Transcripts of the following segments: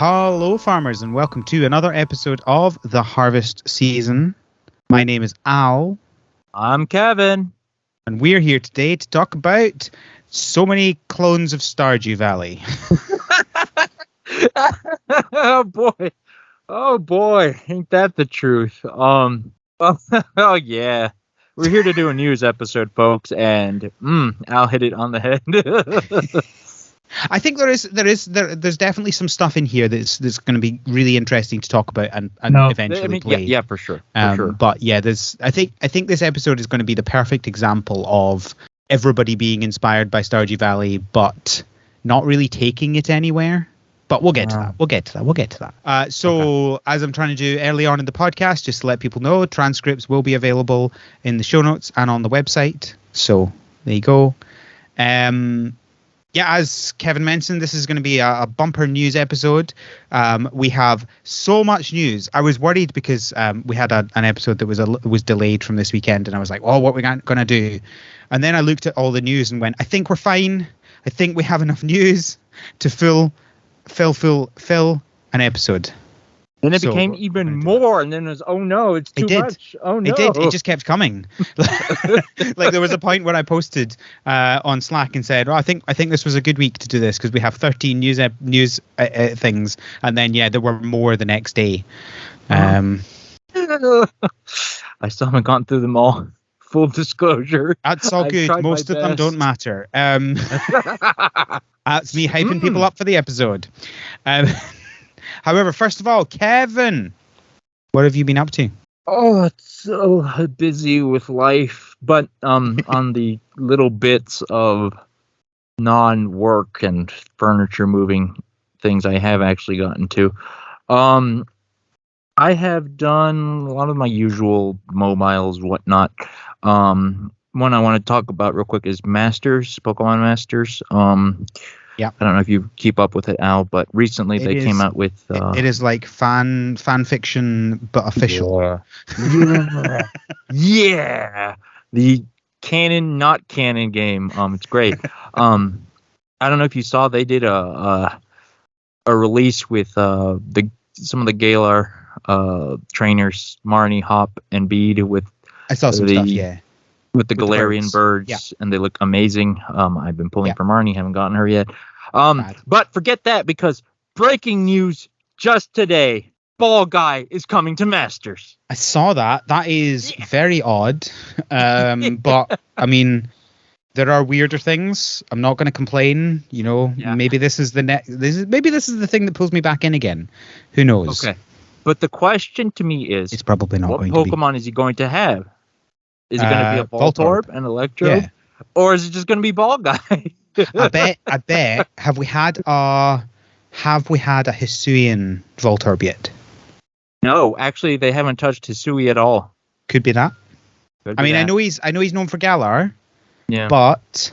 Hello, farmers, and welcome to another episode of the Harvest Season. My name is Al. I'm Kevin. And we're here today to talk about so many clones of Stardew Valley. Oh boy, ain't that the truth? Oh yeah, we're here to do a news episode, folks, and Al hit it on the head. I think there's definitely some stuff in here that's going to be really interesting to talk about and eventually play. Yeah, for sure. But yeah, I think this episode is going to be the perfect example of everybody being inspired by Stardew Valley, but not really taking it anywhere. But we'll get to that. We'll get to that. As I'm trying to do early on in the podcast, just to let people know, transcripts will be available in the show notes and on the website. So there you go. Yeah, as Kevin mentioned, this is going to be a bumper news episode. We have so much news. I was worried because we had an episode that was delayed from this weekend, and I was like, "Oh, what are we going to do?" And then I looked at all the news and went, "I think we're fine. I think we have enough news to fill an episode." Then it became even more, and then it was, oh no, it's too much. Oh no. It did. It just kept coming. Like there was a point where I posted on Slack and said, "Oh, I think this was a good week to do this because we have 13 news things," and then there were more the next day. I still haven't gone through them all. Full disclosure. That's all good. Most of them don't matter. That's me hyping people up for the episode. However, first of all, Kevin, what have you been up to? Oh, it's so busy with life, but on the little bits of non-work and furniture moving things I have actually gotten to. I have done a lot of my usual mobiles, whatnot. One I want to talk about real quick is Pokemon Masters. Yeah, I don't know if you keep up with it, Al, but recently they came out with... it is like fan fiction, but official. Yeah. The canon, not canon game. It's great. I don't know if you saw, they did a release with some of the Galar trainers, Marnie, Hop, and Bede with... I saw some stuff, yeah. With the Galarian birds, and they look amazing. I've been pulling for Marnie, haven't gotten her yet. But forget that, because breaking news just today, Ball Guy is coming to Masters. I saw that. That is very odd. But I mean, there are weirder things. I'm not going to complain. You know, maybe this is maybe this is the thing that pulls me back in again. Who knows? Okay. But the question to me is, it's probably not what going Pokemon to be. is he going to have? Is it going to be a Voltorb and Electro? Yeah. Or is it just going to be Ball Guy? I bet. Have we had a Hisuian Voltorb yet? No, actually, they haven't touched Hisui at all. Could be that. I know he's known for Galar. Yeah. But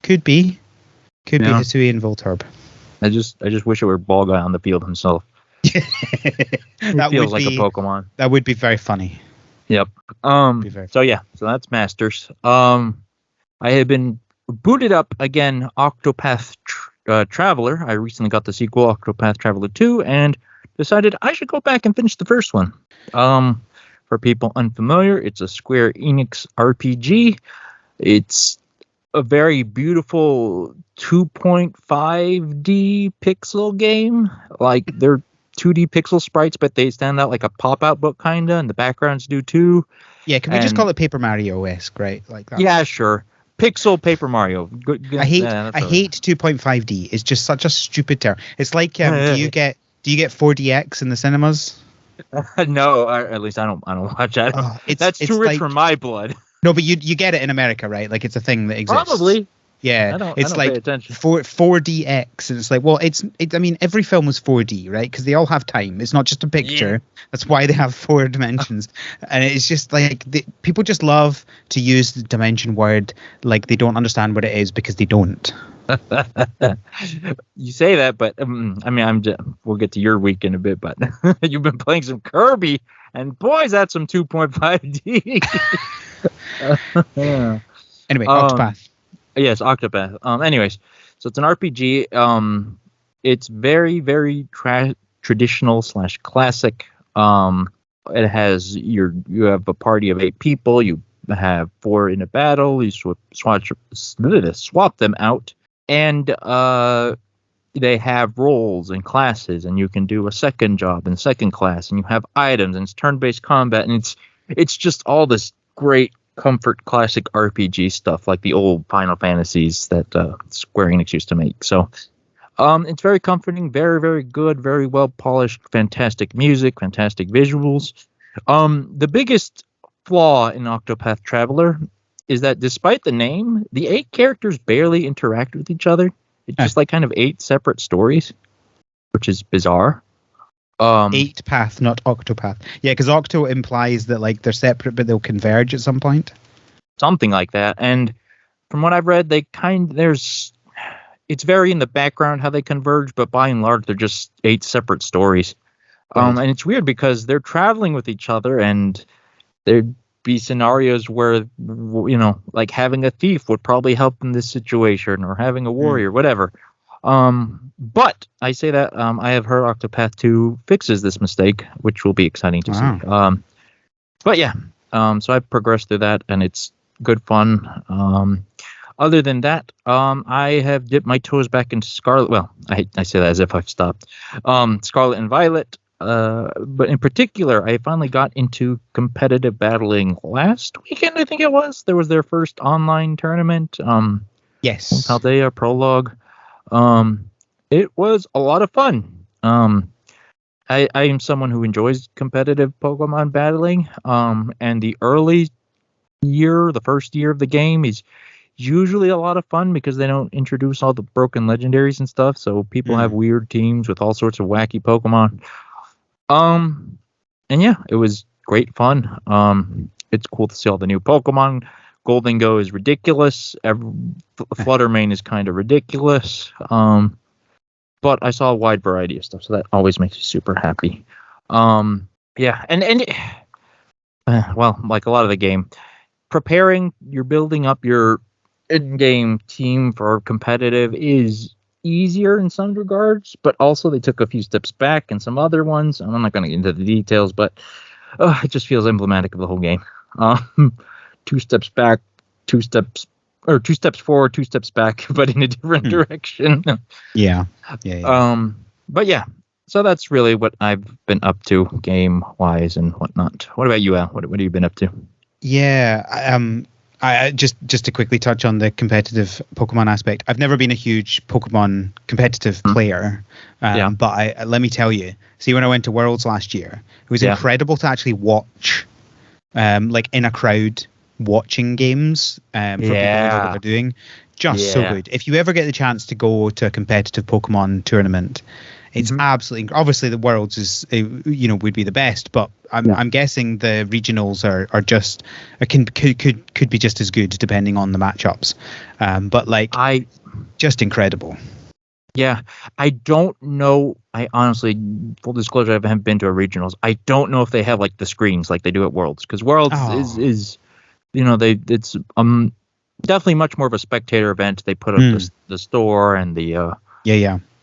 could be Hisuian Voltorb. I just wish it were Ball Guy on the field himself. That feels like a Pokemon. That would be very funny. Yep. So that's Masters. I have been booted up again Octopath Traveler. I recently got the sequel, Octopath Traveler 2, and decided I should go back and finish the first one. For people unfamiliar, it's a Square Enix RPG. It's a very beautiful 2.5D pixel game. Like, they're 2D pixel sprites, but they stand out like a pop-out book, kinda, and the backgrounds do too. Yeah, can we just call it Paper Mario-esque, right? Like that. Yeah, sure. Pixel Paper Mario. I hate 2.5D. It's just such a stupid term. It's like, do you get 4DX in the cinemas? No, or at least I don't watch that. That's too rich for my blood. No, but you get it in America, right? Like, it's a thing that exists. Probably. Yeah, it's like 4DX, and it's like, well, it's I mean, every film was 4D, right? Because they all have time. It's not just a picture. Yeah. That's why they have 4 dimensions, and it's just like people just love to use the dimension word like they don't understand what it is because they don't. You say that, but I mean, we'll get to your week in a bit, but you've been playing some Kirby, and boy, that's some 2.5D. Anyway, Octopath. Yes, Octopath. Anyways, so it's an RPG. It's very, very traditional / classic. It has you have a party of 8 people. You have 4 in a battle. You swap them out, and they have roles and classes, and you can do a second job in second class, and you have items, and it's turn-based combat, and it's just all this great comfort classic RPG stuff like the old Final Fantasies that Square Enix used to make. So it's very comforting, very, very good, very well polished, fantastic music, fantastic visuals. The biggest flaw in Octopath Traveler is that despite the name, the 8 characters barely interact with each other. It's just like kind of 8 separate stories, which is bizarre. 8 path, not Octopath. Yeah, because Octo implies that like they're separate, but they'll converge at some point. Something like that. And from what I've read, it's very in the background how they converge, but by and large, they're just 8 separate stories. Right. And it's weird because they're traveling with each other, and there'd be scenarios where, like having a thief would probably help in this situation, or having a warrior, whatever. But I say that I have heard Octopath 2 fixes this mistake, which will be exciting to see. But yeah, so I've progressed through that, and it's good fun. Other than that, I have dipped my toes back into Scarlet. Well, I say that as if I've stopped. Scarlet and Violet. But in particular, I finally got into competitive battling last weekend, I think it was. There was their first online tournament. Yes. Paldea Prologue. It was a lot of fun. I am someone who enjoys competitive Pokemon battling. And the first year of the game is usually a lot of fun because they don't introduce all the broken legendaries and stuff. So people have weird teams with all sorts of wacky Pokemon. And yeah, it was great fun. It's cool to see all the new Pokemon. Goldengo is ridiculous. Fluttermane is kind of ridiculous. But I saw a wide variety of stuff, so that always makes me super happy. Yeah, and well, like a lot of the game, you're building up your in-game team for competitive is easier in some regards, but also they took a few steps back in some other ones. I'm not going to get into the details, but it just feels emblematic of the whole game. 2 steps back, 2 steps forward, 2 steps back, but in a different direction. Yeah. But yeah, so that's really what I've been up to game-wise and whatnot. What about you, Al? What have you been up to? Yeah, I just to quickly touch on the competitive Pokemon aspect. I've never been a huge Pokemon competitive player, but let me tell you. See, when I went to Worlds last year, it was incredible to actually watch, like in a crowd, watching games for people who know what they're doing. Just so good. If you ever get the chance to go to a competitive Pokemon tournament, it's absolutely, obviously the Worlds is would be the best, but I'm guessing the regionals are just could be just as good depending on the matchups. But like just incredible. Yeah, I don't know. I honestly, full disclosure, I haven't been to a regionals. I don't know if they have like the screens like they do at Worlds, because Worlds is it's definitely much more of a spectator event. They put up the store and the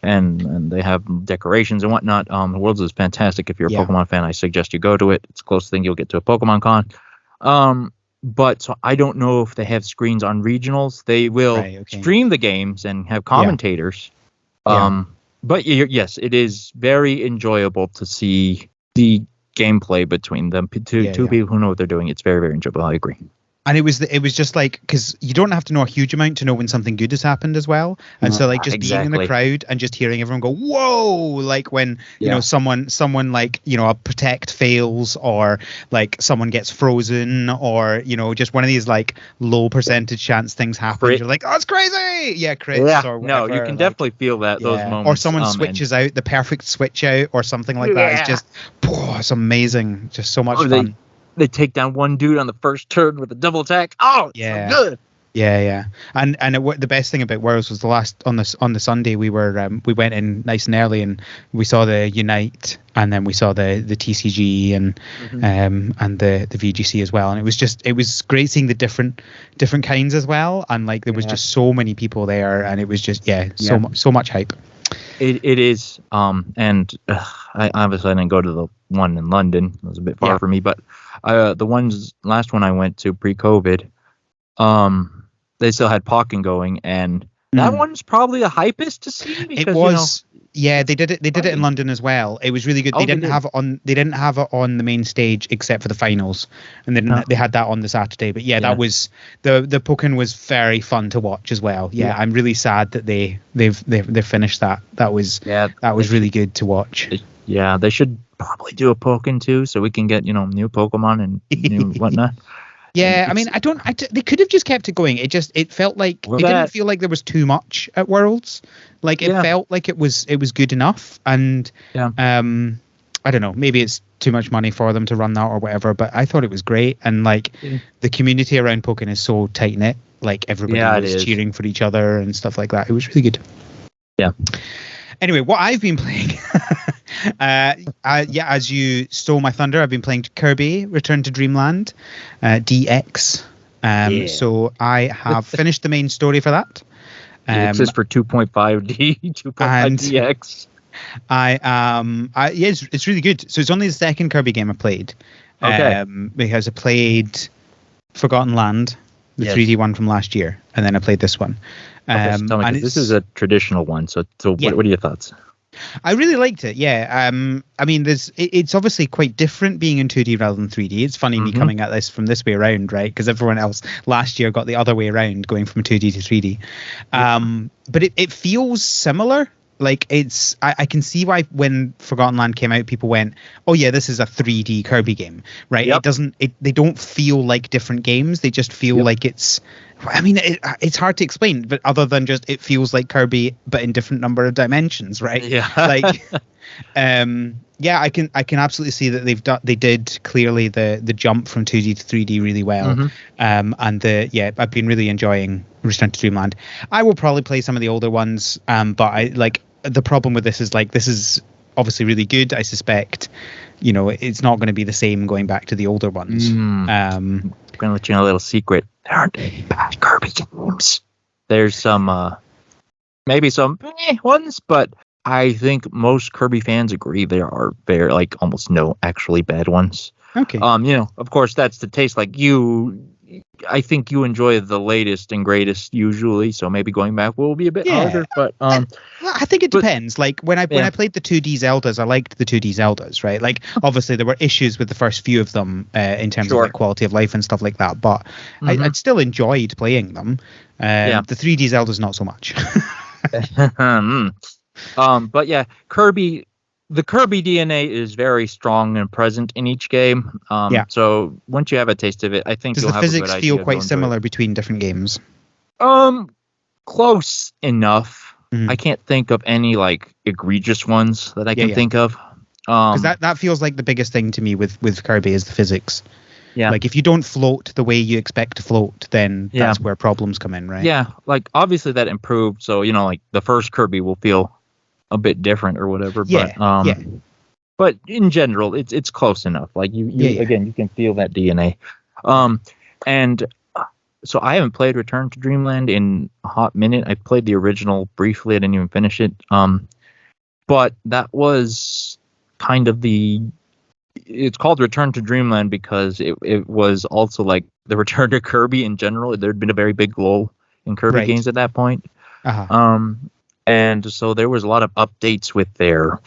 and they have decorations and whatnot. The Worlds is fantastic. If you're a Pokemon fan, I suggest you go to it. It's the closest thing you'll get to a Pokemon Con. But so I don't know if they have screens on regionals. They will stream the games and have commentators. But yes, it is very enjoyable to see the gameplay between them. Two people who know what they're doing. It's very, very enjoyable. I agree. And it was just like, because you don't have to know a huge amount to know when something good has happened as well. And so like just being in the crowd and just hearing everyone go, whoa, like when, you know, someone like, you know, a protect fails, or like someone gets frozen, or, you know, just one of these like low percentage chance things happen. You're like, oh, it's crazy. Yeah, crits or whatever. No, you can definitely feel that, those moments. Or someone switches out, the perfect switch out or something like that. It's just, it's amazing. Just so much fun. They take down one dude on the first turn with a double attack. Oh, it's so good. Yeah. And the best thing about Worlds was on the Sunday we went in nice and early, and we saw the Unite, and then we saw the TCG and the VGC as well. And it was great seeing the different kinds as well. And like there was just so many people there, and it was just so much hype. It is, and I obviously didn't go to the one in London. It was a bit far for me, but the last one I went to pre-COVID, they still had Pokken going, and that one's probably the hypest to see because it was. Yeah, they did it. They did it in London as well. It was really good. They didn't have it on. They didn't have it on the main stage except for the finals, and they had that on the Saturday. But that was the Pokken was very fun to watch as well. Yeah, I'm really sad that they've finished that. That was really good to watch. Yeah, they should probably do a Pokken too, so we can get new Pokemon and new whatnot. Yeah, I mean, they could have just kept it going. It felt like it didn't feel like there was too much at Worlds. Like it felt like it was good enough, and I don't know, maybe it's too much money for them to run that or whatever. But I thought it was great, and like the community around Pokken is so tight knit. Like everybody was cheering for each other and stuff like that. It was really good. Yeah. Anyway, what I've been playing, as you stole my thunder, I've been playing Kirby Return to Dreamland, DX. So I have finished the main story for that. It says for 2.5D, 2.5 DX. It's really good. So it's only the second Kirby game I played. Okay. Because I played Forgotten Land, the 3D one from last year, and then I played this one. This is a traditional one. So what are your thoughts? I really liked it. Yeah. I mean, it's obviously quite different being in 2D rather than 3D. It's funny me coming at this from this way around, right? Because everyone else last year got the other way around, going from 2D to 3D. But it feels similar. Like I can see why when Forgotten Land came out, people went, "Oh yeah, this is a 3D Kirby game," right? Yep. They don't feel like different games. They just feel like it's. I mean, it's hard to explain, but other than just it feels like Kirby, but in different number of dimensions, right? Yeah. Like, I can absolutely see that they did clearly the jump from 2D to 3D really well. And I've been really enjoying Return to Dreamland. I will probably play some of the older ones, but I like the problem with this is obviously really good. I suspect, it's not going to be the same going back to the older ones. I'm going to let you know a little secret. There aren't any bad Kirby games. There's some, maybe some ones, but I think most Kirby fans agree there are almost no actually bad ones. Okay. Of course, that's the taste. Like you, I think you enjoy the latest and greatest usually, so maybe going back will be a bit harder. But I think it depends. Like when I played the 2D Zeldas, I liked the 2D Zeldas, right? Like obviously there were issues with the first few of them in terms of like quality of life and stuff like that, but I'd still enjoyed playing them. The 3D Zeldas not so much. But yeah, the Kirby DNA is very strong and present in each game. So once you have a taste of it, I think you'll have a good idea. Does the physics feel quite similar between different games? Close enough. I can't think of any like egregious ones that I can think of. Because that feels like the biggest thing to me with Kirby is the physics. Yeah. Like if you don't float the way you expect to float, then that's where problems come in, right? Yeah. Like obviously that improved. So like the first Kirby will feel a bit different or whatever, but in general it's close enough. Like you again, you can feel that DNA. And so I haven't played Return to Dreamland in a hot minute. I played the original briefly. I didn't even finish it. But that was kind of it's called Return to Dreamland because it was also like the return to Kirby in general. There'd been a very big lull in Kirby games at that point. And so there was a lot of updates with their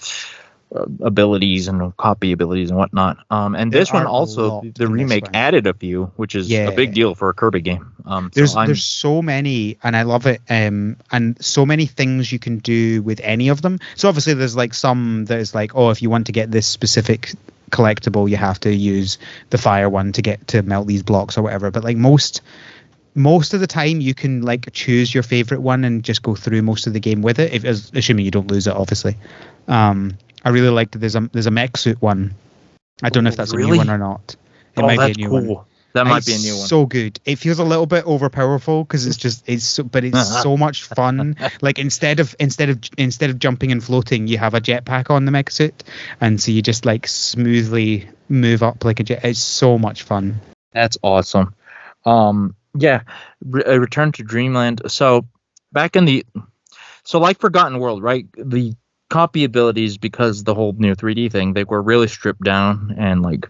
abilities and copy abilities and whatnot. And this one also, the remake added a few, which is a big deal for a Kirby game. There's so many, and I love it. And so many things you can do with any of them. So obviously there's like some that is like, if you want to get this specific collectible, you have to use the fire one to melt these blocks or whatever. But like most of the time you can like choose your favorite one and just go through most of the game with it, assuming you don't lose it, obviously. I really liked that there's a mech suit one. I don't know if that's a new one or not. It might be a new one. That might be a new one. So good. It feels a little bit overpowerful because it's so much fun. Like instead of jumping and floating, you have a jetpack on the mech suit, and so you just like smoothly move up like a jet. It's so much fun. That's awesome. Return to Dreamland. So back in So like Forgotten World, right? The copy abilities, because the whole 3D thing, they were really stripped down, and like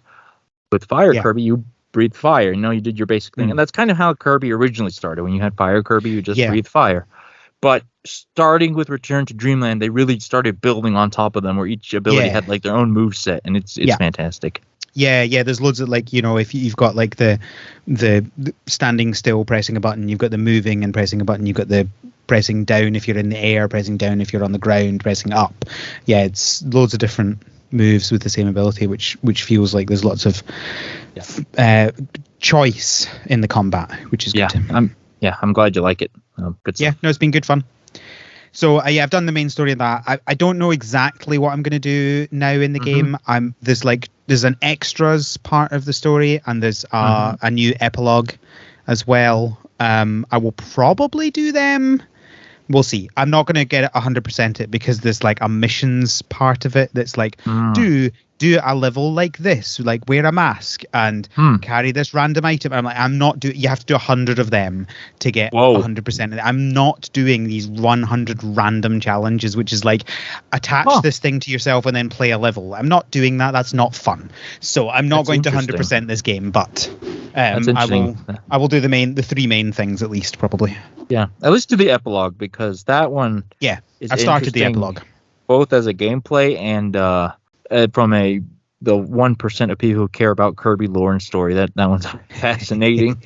with Fire Kirby, you breathe fire. You did your basic thing, and that's kind of how Kirby originally started. When you had Fire Kirby, you just breathe fire. But starting with Return to Dreamland, they really started building on top of them, where each ability had like their own move set, and it's fantastic. Yeah, there's loads of like, if you've got like the standing still, pressing a button, you've got the moving and pressing a button, you've got the pressing down if you're in the air, pressing down if you're on the ground, pressing up. Yeah, it's loads of different moves with the same ability, which feels like there's lots of choice in the combat, which is good. I'm glad you like it. Good stuff. Yeah, no, it's been good fun. So I've done the main story of that. I don't know exactly what I'm going to do now in the game. There's an extras part of the story, and there's a new epilogue as well. I will probably do them. We'll see. I'm not going to get it 100% it, because there's like a missions part of it that's like do a level like this, like wear a mask and carry this random item. I'm like, I'm not doing. You have to do 100 of them to get 100%. I'm not doing these 100 random challenges, which is like attach this thing to yourself and then play a level. I'm not doing that. That's not fun. So I'm not going to 100% this game, but I will do the three main things at least, probably. Yeah, at least do the epilogue, because that one. Yeah, I've started the epilogue, both as a gameplay and from the 1% of people who care about Kirby lore and story. That one's fascinating.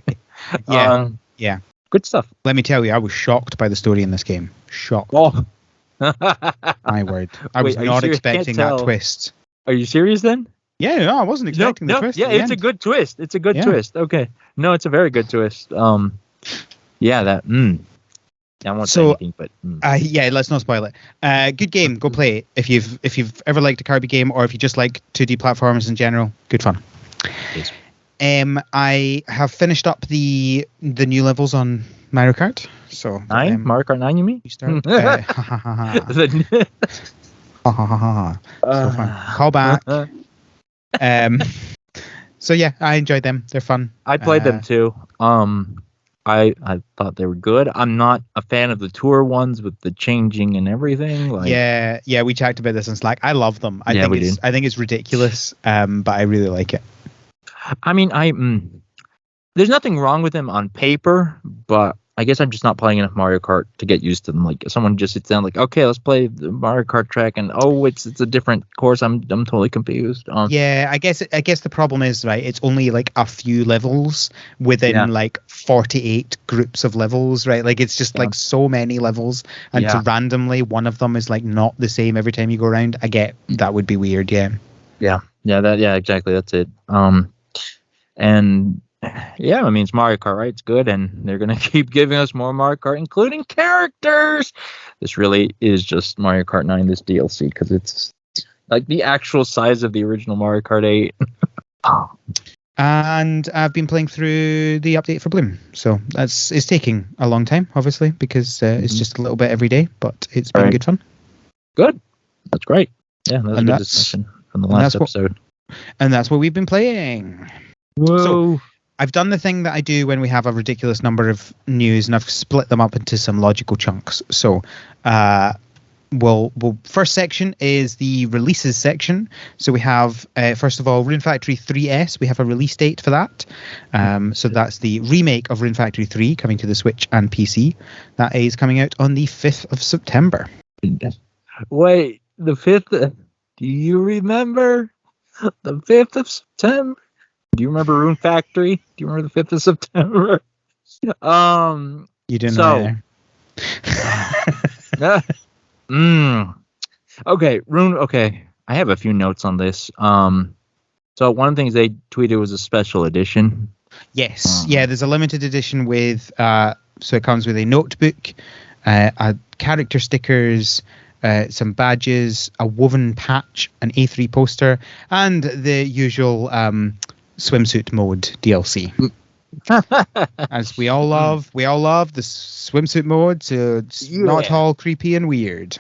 Yeah, good stuff. Let me tell you, I was shocked by the story in this game. Shocked. Oh, my word! I was not expecting that twist. Are you serious then? Yeah, no, I wasn't expecting the twist. Yeah, it's a good twist. It's a good twist. Okay, no, it's a very good twist. Yeah, that. I won't say anything, but let's not spoil it. Good game. Go play it if you've ever liked a Kirby game, or if you just like 2D platformers in general. Good fun. Yes. I have finished up the new levels on Mario Kart. So Mario Kart 9, you mean? You start. So fun. Call back. So yeah, I enjoyed them. They're fun. I played them too. I thought they were good. I'm not a fan of the tour ones with the changing and everything. Yeah, we talked about this in Slack. I love them. I think it's ridiculous, but I really like it. I mean, there's nothing wrong with them on paper, but I guess I'm just not playing enough Mario Kart to get used to them. Like, someone just sits down, like, okay, let's play the Mario Kart track, and it's a different course. I'm totally confused. Yeah, I guess the problem is, right, it's only like a few levels within like 48 groups of levels, right? Like, it's just like so many levels, and to randomly one of them is like not the same every time you go around. I get that would be weird. Yeah, exactly. That's it. And yeah, I mean, it's Mario Kart, right? It's good, and they're going to keep giving us more Mario Kart, including characters. This really is just Mario Kart 9, this DLC, because it's like the actual size of the original Mario Kart 8. And I've been playing through the update for Bloom. So it's taking a long time, obviously, because it's just a little bit every day, but it's been good fun. Good. That's great. Yeah, that was a good discussion from the last episode. And that's what we've been playing. Whoa. So, I've done the thing that I do when we have a ridiculous number of news, and I've split them up into some logical chunks. So, first section is the releases section. So we have, first of all, Rune Factory 3S. We have a release date for that. So that's the remake of Rune Factory 3 coming to the Switch and PC. That is coming out on the 5th of September. Wait, the 5th? Do you remember the 5th of September? Do you remember Rune Factory? Do you remember the 5th of September? You didn't know. Okay, Rune. Okay, I have a few notes on this. So one of the things they tweeted was a special edition. Yes, there's a limited edition with. So it comes with a notebook, a character stickers, some badges, a woven patch, an A3 poster, and the usual swimsuit mode DLC. As we all love the swimsuit mode, so it's not all creepy and weird.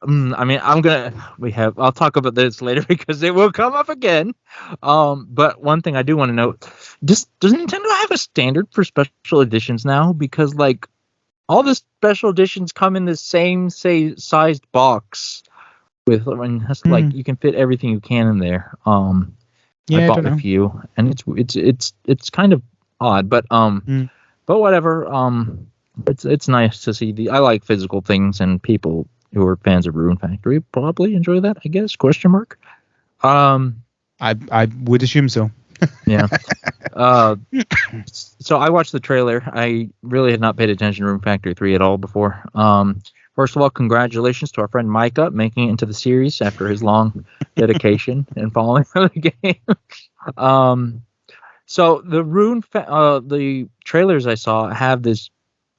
I mean, I'll talk about this later because it will come up again. But one thing I do want to note, does Nintendo have a standard for special editions now? Because like all the special editions come in the same sized box with, like you can fit everything you can in there. I bought a few, and it's kind of odd, but whatever. It's nice to see I like physical things, and people who are fans of Rune Factory probably enjoy that, I guess. Question mark. I would assume so. Yeah. So I watched the trailer. I really had not paid attention to Rune Factory 3 at all before. First of all, congratulations to our friend Micah making it into the series after his long dedication and following for the game. So the the trailers I saw have this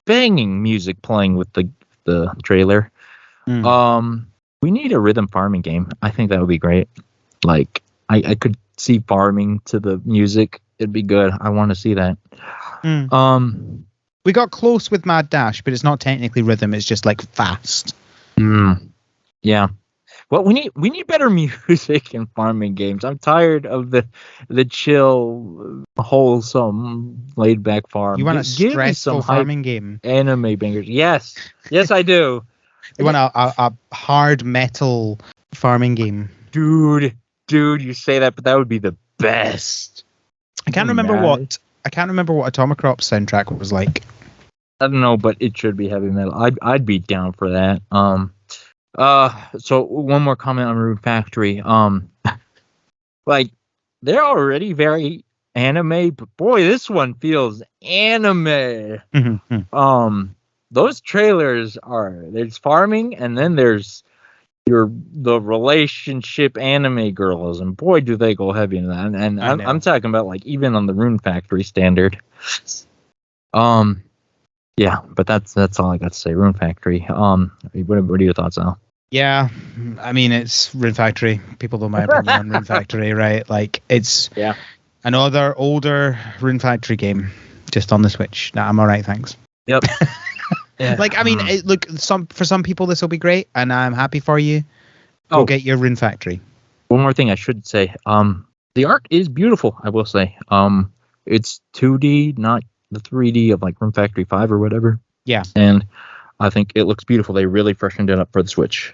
banging music playing with the trailer. We need a rhythm farming game. I think that would be great. Like I could see farming to the music. It'd be good. I want to see that. We got close with Mad Dash, but it's not technically rhythm. It's just like fast. Yeah. Well, we need better music in farming games. I'm tired of the chill, wholesome, laid back farm. You want a stressful farming game? Anime bangers. Yes, I do. You want a hard metal farming game? Dude, you say that, but that would be the best. I can't remember what Atomicrop's soundtrack was like. I don't know, but it should be heavy metal. I'd be down for that. So one more comment on Rune Factory. Like they're already very anime, but boy, this one feels anime. Those trailers there's farming, and then there's the relationship anime girls, and boy, do they go heavy in that. And I'm talking about like even on the Rune Factory standard. Yeah, but that's all I got to say. Rune Factory. What are your thoughts, Al? Yeah, I mean, it's Rune Factory. People know my opinion on Rune Factory, right? Like, it's another older Rune Factory game, just on the Switch. Nah, I'm all right, thanks. Yep. Yeah. Like, I mean, look, for some people this will be great, and I'm happy for you. Go get your Rune Factory. One more thing I should say. The art is beautiful, I will say. It's 2D, not the 3D of like Rune Factory 5 or whatever. Yeah. And I think it looks beautiful. They really freshened it up for the Switch.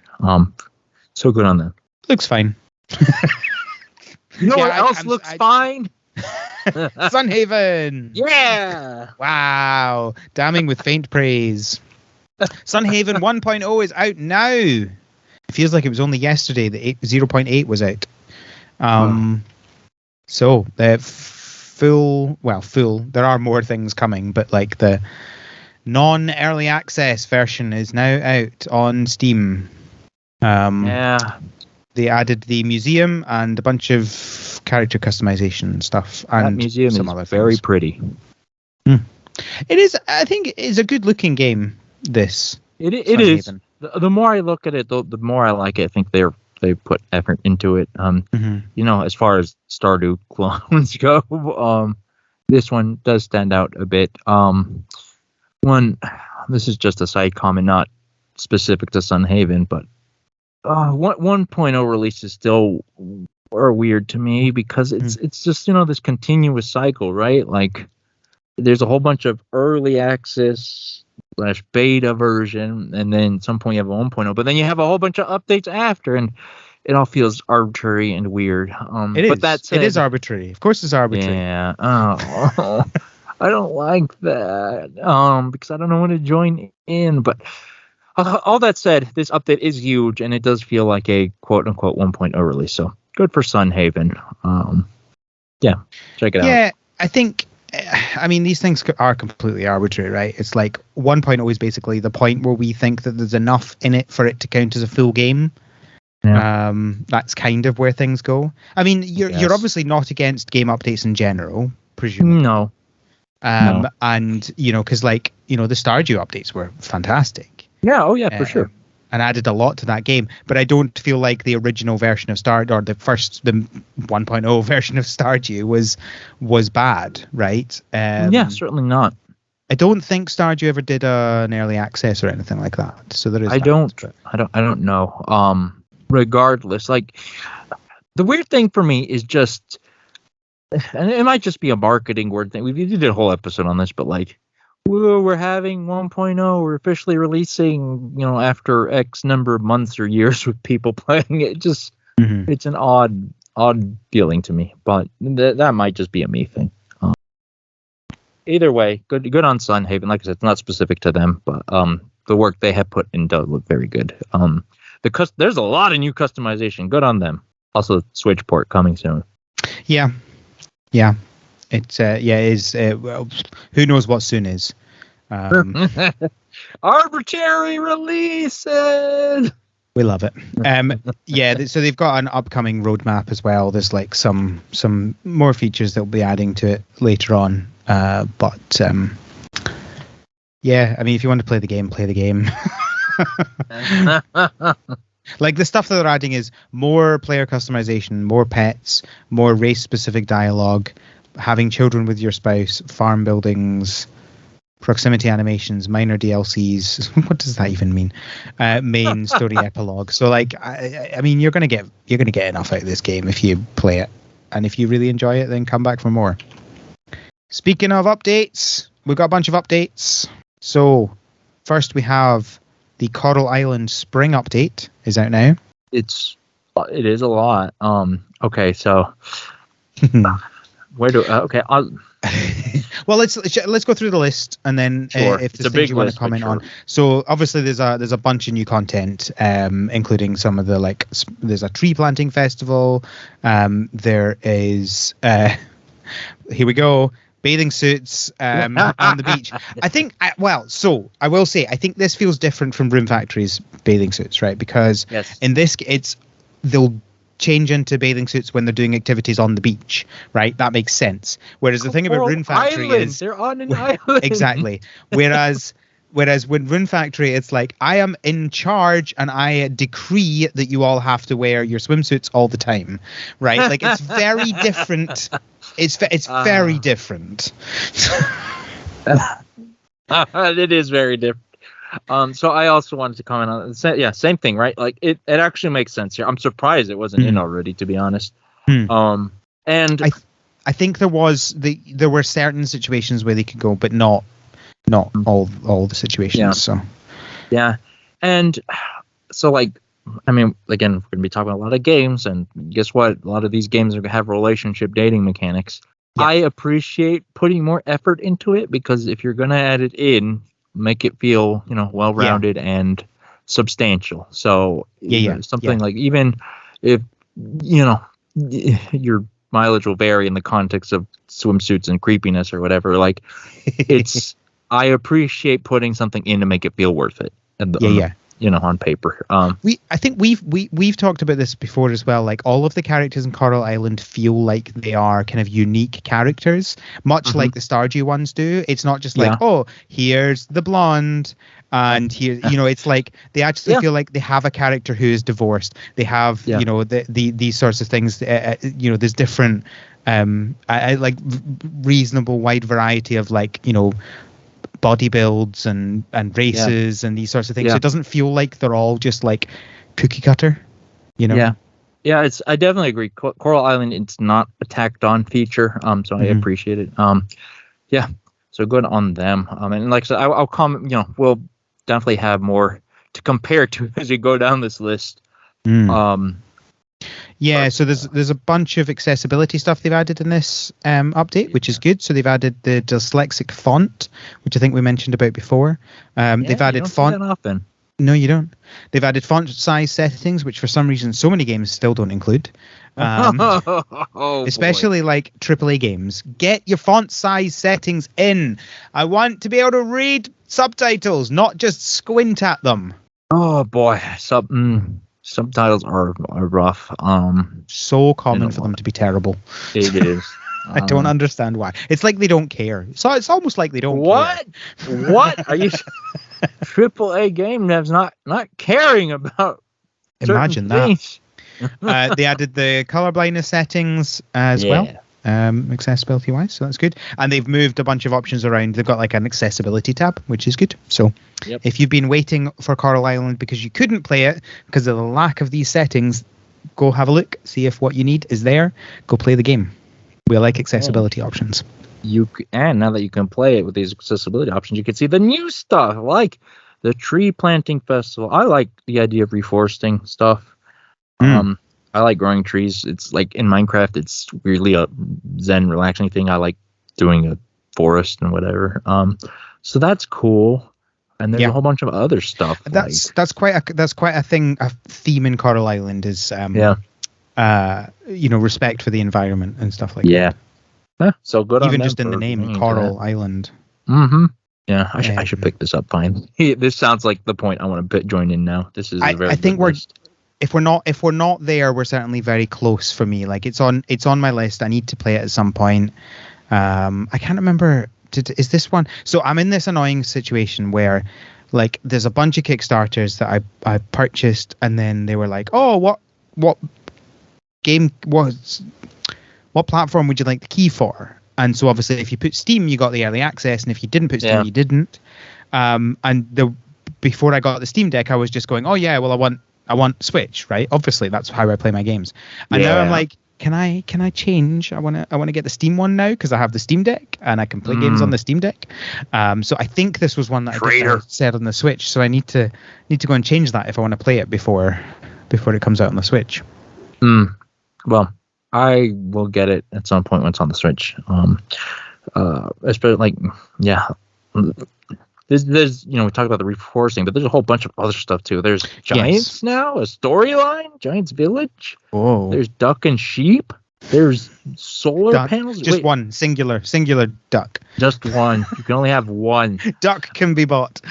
So good on them. Looks fine. You know what else looks fine? Sunhaven. Yeah. Wow. Damning with faint praise. Sunhaven 1.0 is out now. It feels like it was only yesterday that 0.8 was out. So the full. There are more things coming, but like the non-early access version is now out on Steam. They added the museum and a bunch of character customization stuff, and that museum some is other very things. pretty. It is. I think it's a good-looking game. This it is. The more I look at it, the more I like it. I think they put effort into it. You know, as far as Stardew clones go, this one does stand out a bit. This is just a side comment, not specific to Sunhaven, but 1.0 releases still are weird to me because it's just, you know, this continuous cycle, right? Like there's a whole bunch of early access / beta version, and then at some point you have a 1.0, but then you have a whole bunch of updates after, and it all feels arbitrary and weird. It is arbitrary. Of course it's arbitrary. Yeah. Oh. I don't like that because I don't know when to join in. But all that said, this update is huge, and it does feel like a quote-unquote 1.0 release. So good for Sunhaven. Yeah, check it out. Yeah, I think, I mean, these things are completely arbitrary, right? It's like 1.0 is basically the point where we think that there's enough in it for it to count as a full game. Yeah. That's kind of where things go. I mean, you're obviously not against game updates in general, presumably. No. And you know, because like, you know, the Stardew updates were fantastic. Yeah, for sure. And added a lot to that game, but I don't feel like the original version of Stardew, or the 1.0 version of Stardew was bad, right? Yeah, certainly not. I don't think Stardew ever did an early access or anything like that. So there is. I don't know. Regardless, like the weird thing for me is just, and it might just be a marketing word thing. We did a whole episode on this, but like woo, we're having 1.0. We're officially releasing, after X number of months or years with people playing it. Just, It's an odd feeling to me, but that might just be a me thing. Either way, good on Sunhaven. Like I said, it's not specific to them, but the work they have put in does look very good. There's a lot of new customization. Good on them. Also, Switch port coming soon. Yeah. It's it is. Well, who knows what soon is? Arbitrary releases. We love it. So they've got an upcoming roadmap as well. There's like some more features that will be adding to it later on. But I mean, if you want to play the game, play the game. Like the stuff that they're adding is more player customization, more pets, more race-specific dialogue, having children with your spouse, farm buildings, proximity animations, minor DLCs. What does that even mean? Main story epilogue. So like, I mean, you're gonna get enough out of this game if you play it, and if you really enjoy it, then come back for more. Speaking of updates, we've got a bunch of updates. So first we have the Coral Island Spring update is out now. It is a lot. Okay, so where do okay? Well, let's go through the list, and then sure. If there's things you want to comment on. So obviously there's a bunch of new content, including some of the there's a tree planting festival. There is here we go. Bathing suits on the beach. I will say, I think this feels different from Room Factory's bathing suits, right? Because in this, they'll change into bathing suits when they're doing activities on the beach, right? That makes sense. Whereas the thing about Rune Factory is they're on an island. Exactly. Whereas with Rune Factory, it's like, I am in charge and I decree that you all have to wear your swimsuits all the time, right? Like, it's very different. It's very different. It is very different. So I also wanted to comment on it. Yeah, same thing, right? Like it actually makes sense here. I'm surprised it wasn't in already, to be honest. And I think there were certain situations where they could go, but not all the situations. Yeah. So yeah, and so like, I mean, again, we're gonna be talking about a lot of games, and guess what? A lot of these games are gonna have relationship dating mechanics. Yeah. I appreciate putting more effort into it, because if you're gonna add it in, make it feel, well-rounded and substantial. So something like, even if your mileage will vary in the context of swimsuits and creepiness or whatever, like it's I appreciate putting something in to make it feel worth it. And on paper. I think we've talked about this before as well. Like, all of the characters in Coral Island feel like they are kind of unique characters, much like the Stardew ones do. It's not just like, oh, here's the blonde, and here, it's like they actually feel like they have a character who is divorced. They have, these sorts of things. There's different, I like reasonable wide variety of body builds and races and these sorts of things. So it doesn't feel like they're all just like cookie cutter, Yeah, I definitely agree. Coral Island, it's not a tacked on feature. So I appreciate it. So good on them. And like I said, I'll comment. We'll definitely have more to compare to as we go down this list. So there's a bunch of accessibility stuff they've added in this update, which is good. So they've added the dyslexic font, which I think we mentioned about before. They've added font. See that often. No, you don't. They've added font size settings, which for some reason so many games still don't include. Especially like AAA games. Get your font size settings in. I want to be able to read subtitles, not just squint at them. Oh boy, subtitles are rough. So common for them to be terrible. It is. I don't understand why. It's like they don't care. So it's almost like they don't care. What? Are you AAA game devs not caring about? Imagine that. They added the color blindness settings as well. Accessibility wise, so that's good. And they've moved a bunch of options around. They've got like an accessibility tab, which is good. So if you've been waiting for Coral Island because you couldn't play it because of the lack of these settings, go have a look, see if what you need is there. Go play the game. We like accessibility options. And now that you can play it with these accessibility options, you can see the new stuff like the tree planting festival. I like the idea of reforesting stuff. I like growing trees. It's like in Minecraft, it's really a zen, relaxing thing. I like doing a forest and whatever. So that's cool. And there's a whole bunch of other stuff. That's quite a thing. A theme in Coral Island is respect for the environment and stuff like that. Yeah. So good. Even just in the name, Coral Island. Mm-hmm. Yeah, I should pick this up. Fine. This sounds like the point I want to join in now. This is. I think if we're not there, we're certainly very close for me. Like it's on my list. I need to play it at some point. I can't remember. Is this one? So I'm in this annoying situation where, like, there's a bunch of Kickstarters that I purchased, and then they were like, oh, what game what platform would you like the key for? And so obviously if you put Steam, you got the early access, and if you didn't put Steam, you didn't. Before I got the Steam Deck, I was just going, oh yeah, well I want Switch, right? Obviously that's how I play my games. And now I'm like, can I change? I want to get the Steam one now because I have the Steam Deck and I can play games on the Steam Deck. So I think this was one that I said on the Switch. So I need to go and change that if I want to play it before it comes out on the Switch. Well, I will get it at some point when it's on the Switch. Especially there's we talked about the reforesting, but there's a whole bunch of other stuff too. There's giants now, a storyline, Giants Village. Oh, there's duck and sheep. There's solar panels. Just one singular duck. Just one. You can only have one. Duck can be bought.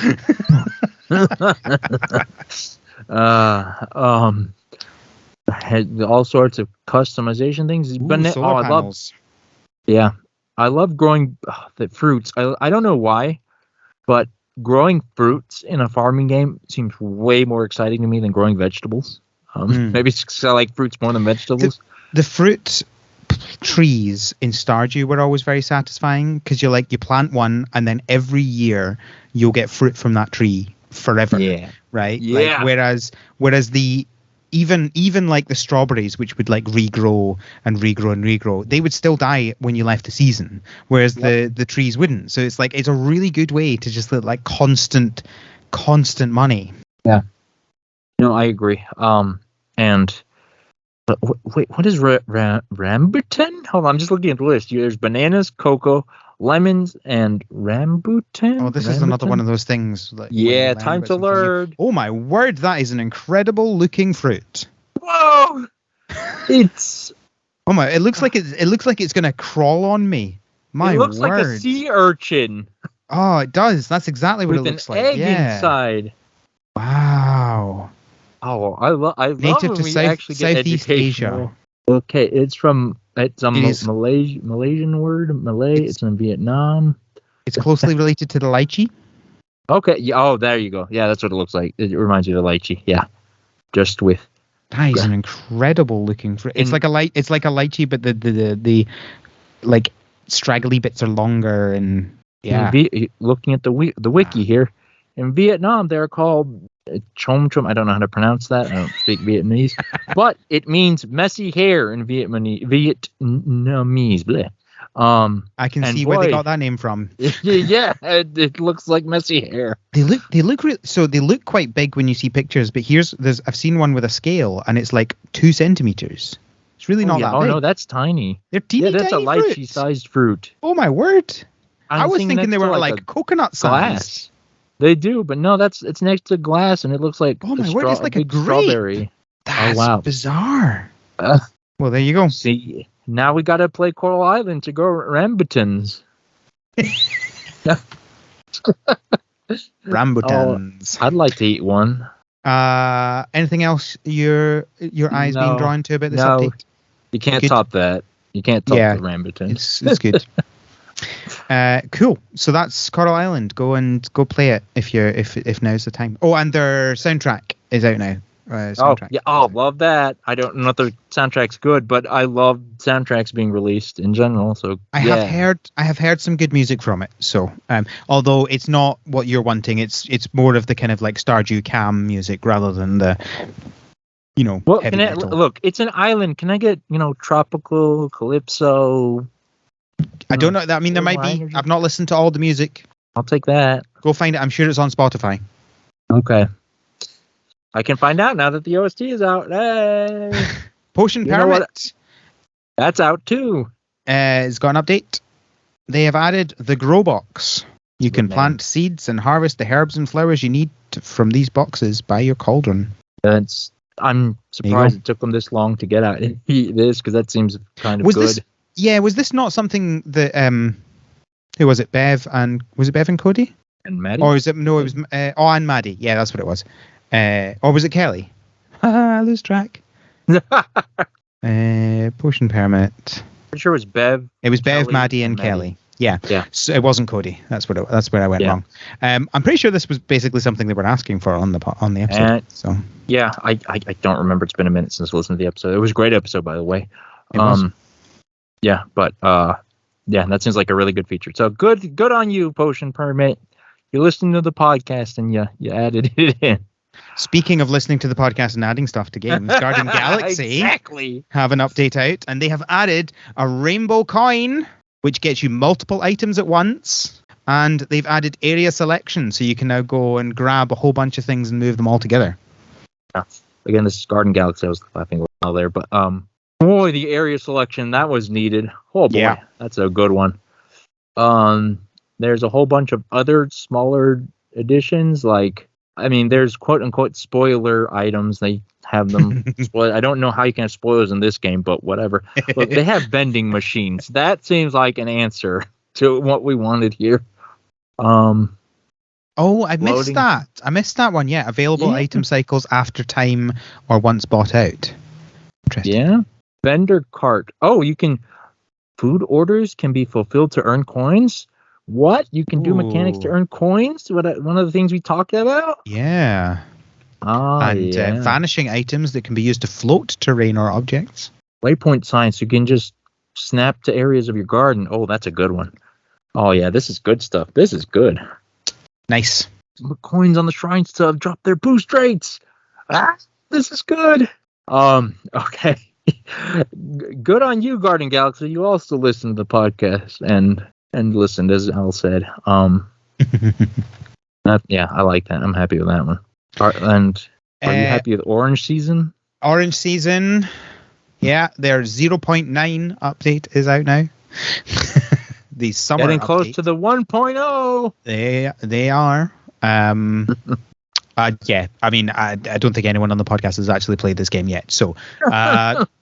Had all sorts of customization things. Solar panels. I love growing the fruits. I don't know why, but growing fruits in a farming game seems way more exciting to me than growing vegetables. Maybe it's because I like fruits more than vegetables. The fruit trees in Stardew were always very satisfying because you plant one and then every year you'll get fruit from that tree forever. Yeah. Right? Yeah. Whereas the even like the strawberries, which would regrow and regrow, they would still die when you left the season, whereas the trees wouldn't. So it's a really good way to just like constant money. Yeah. No, I agree. But wait, what is rambutan? Hold on, I'm just looking at the list. There's bananas, cocoa, lemons, and rambutan. Oh, this is another one of those things. Time to learn. Oh my word, that is an incredible looking fruit. Whoa! It's. Oh my! It looks like it's gonna crawl on me. My word! It looks like a sea urchin. Oh, it does. That's exactly what it looks like. With an egg inside. Wow. Oh, I love native to Southeast Asia. Okay, it's a Malaysian word. Malay. It's in Vietnam. It's closely related to the lychee. Okay. Yeah. Oh, there you go. Yeah, that's what it looks like. It reminds you of the lychee. Yeah. Just with. That is an incredible looking fruit. It's like a lychee, but the like straggly bits are longer and yeah. Looking at the wiki here, in Vietnam they're called chom chom. I don't know how to pronounce that. I don't speak Vietnamese, but it means messy hair in Vietnamese. Bleh. I can see where they got that name from. Yeah, it looks like messy hair. They look quite big when you see pictures, but I've seen one with a scale and it's like 2 centimeters. It's really not that big. Oh no, that's tiny. They're teeny that's tiny a lychee-sized fruit. Oh my word! I was thinking they were like coconut size. They do, but no, it's next to glass, and it looks like it's like a grape. Strawberry. That's bizarre. Well, there you go. See, now we got to play Coral Island to grow rambutans. Rambutans. I'd like to eat one. Anything else your eyes being drawn to about this update? You can't top that. You can't top the rambutan. It's good. Cool. So that's Coral Island. Go play it if now's the time. Oh, and their soundtrack is out now. Love that. I don't know if the soundtrack's good, but I love soundtracks being released in general. So I have heard some good music from it. So although it's not what you're wanting, it's more of the kind of like Stardew Cam music rather than the Well, heavy metal. Look, it's an island. Can I get, tropical, calypso? I don't know. I mean, there might be. energy? I've not listened to all the music. I'll take that. Go find it. I'm sure it's on Spotify. Okay. I can find out now that the OST is out. Hey. Potion Permit. That's out too. It's got an update. They have added the grow box. You can plant seeds and harvest the herbs and flowers you need from these boxes by your cauldron. I'm surprised it took them this long to get out this, because that seems kind of good. Was this not something that who was it? Bev and Cody? And Maddie? Or is it it was and Maddie. Yeah, that's what it was. Or was it Kelly? I lose track. Potion Permit. Pretty sure it was Bev. It was Bev, Maddie, and Kelly. Yeah. So it wasn't Cody. That's where I went wrong. I'm pretty sure this was basically something they were asking for on the episode. So yeah, I don't remember. It's been a minute since I listened to the episode. It was a great episode, by the way. It was. Yeah, but that seems like a really good feature. So good on you, Potion Permit. You're listening to the podcast and you added it in. Speaking of listening to the podcast and adding stuff to games, Guardian Galaxy have an update out, and they have added a rainbow coin, which gets you multiple items at once, and they've added area selection, so you can now go and grab a whole bunch of things and move them all together. Yeah. Again, this is Guardian Galaxy. I was laughing a little there, but boy, the area selection that was needed. Oh boy, that's a good one. There's a whole bunch of other smaller additions, there's quote unquote spoiler items. They have them spoiled. I don't know how you can have spoilers in this game, but whatever. Look, they have vending machines. That seems like an answer to what we wanted here. Missed that. I missed that one. Yeah, available item cycles after time or once bought out. Interesting. Yeah. Vendor cart. Food orders can be fulfilled to earn coins. What? You can do mechanics to earn coins? One of the things we talked about? Yeah. Vanishing items that can be used to float terrain or objects. Waypoint signs. You can just snap to areas of your garden. Oh, that's a good one. Oh, yeah. This is good stuff. This is good. Nice. Coins on the shrine stuff drop their boost rates. This is good. Okay. Good on you, Guardian Galaxy. You also listen to the podcast and listened, as Al said. I like that. I'm happy with that one. Are you happy with Orange Season? Orange Season, yeah, their 0.9 update is out now. The summer getting update. Close to the 1.0. They are. I don't think anyone on the podcast has actually played this game yet. So,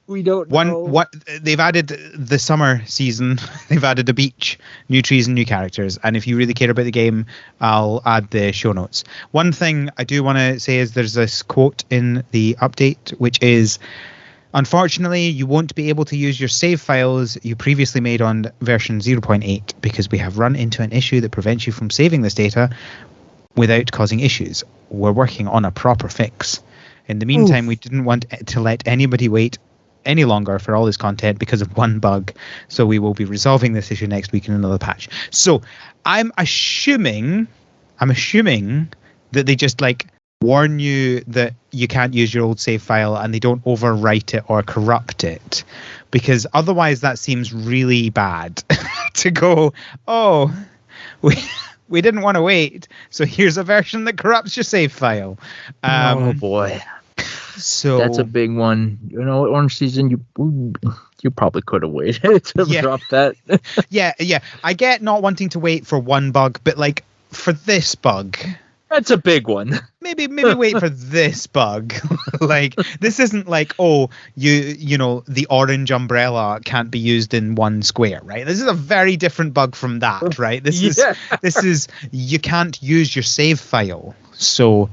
we don't know. What they've added the summer season, they've added a beach, new trees and new characters. And if you really care about the game, I'll add the show notes. One thing I do want to say is there's this quote in the update, which is, unfortunately, you won't be able to use your save files you previously made on version 0.8 because we have run into an issue that prevents you from saving this data without causing issues. We're working on a proper fix. In the meantime, we didn't want to let anybody wait any longer for all this content because of one bug. So we will be resolving this issue next week in another patch. So I'm assuming that they just warn you that you can't use your old save file and they don't overwrite it or corrupt it, because otherwise that seems really bad to go, we didn't want to wait, so here's a version that corrupts your save file. Oh boy. So that's a big one. Orange Season, you probably could have waited to drop that. yeah. I get not wanting to wait for one bug, but for this bug, that's a big one. Maybe wait for this bug. This isn't the orange umbrella can't be used in one square, right? This is a very different bug from that, right? This is you can't use your save file. So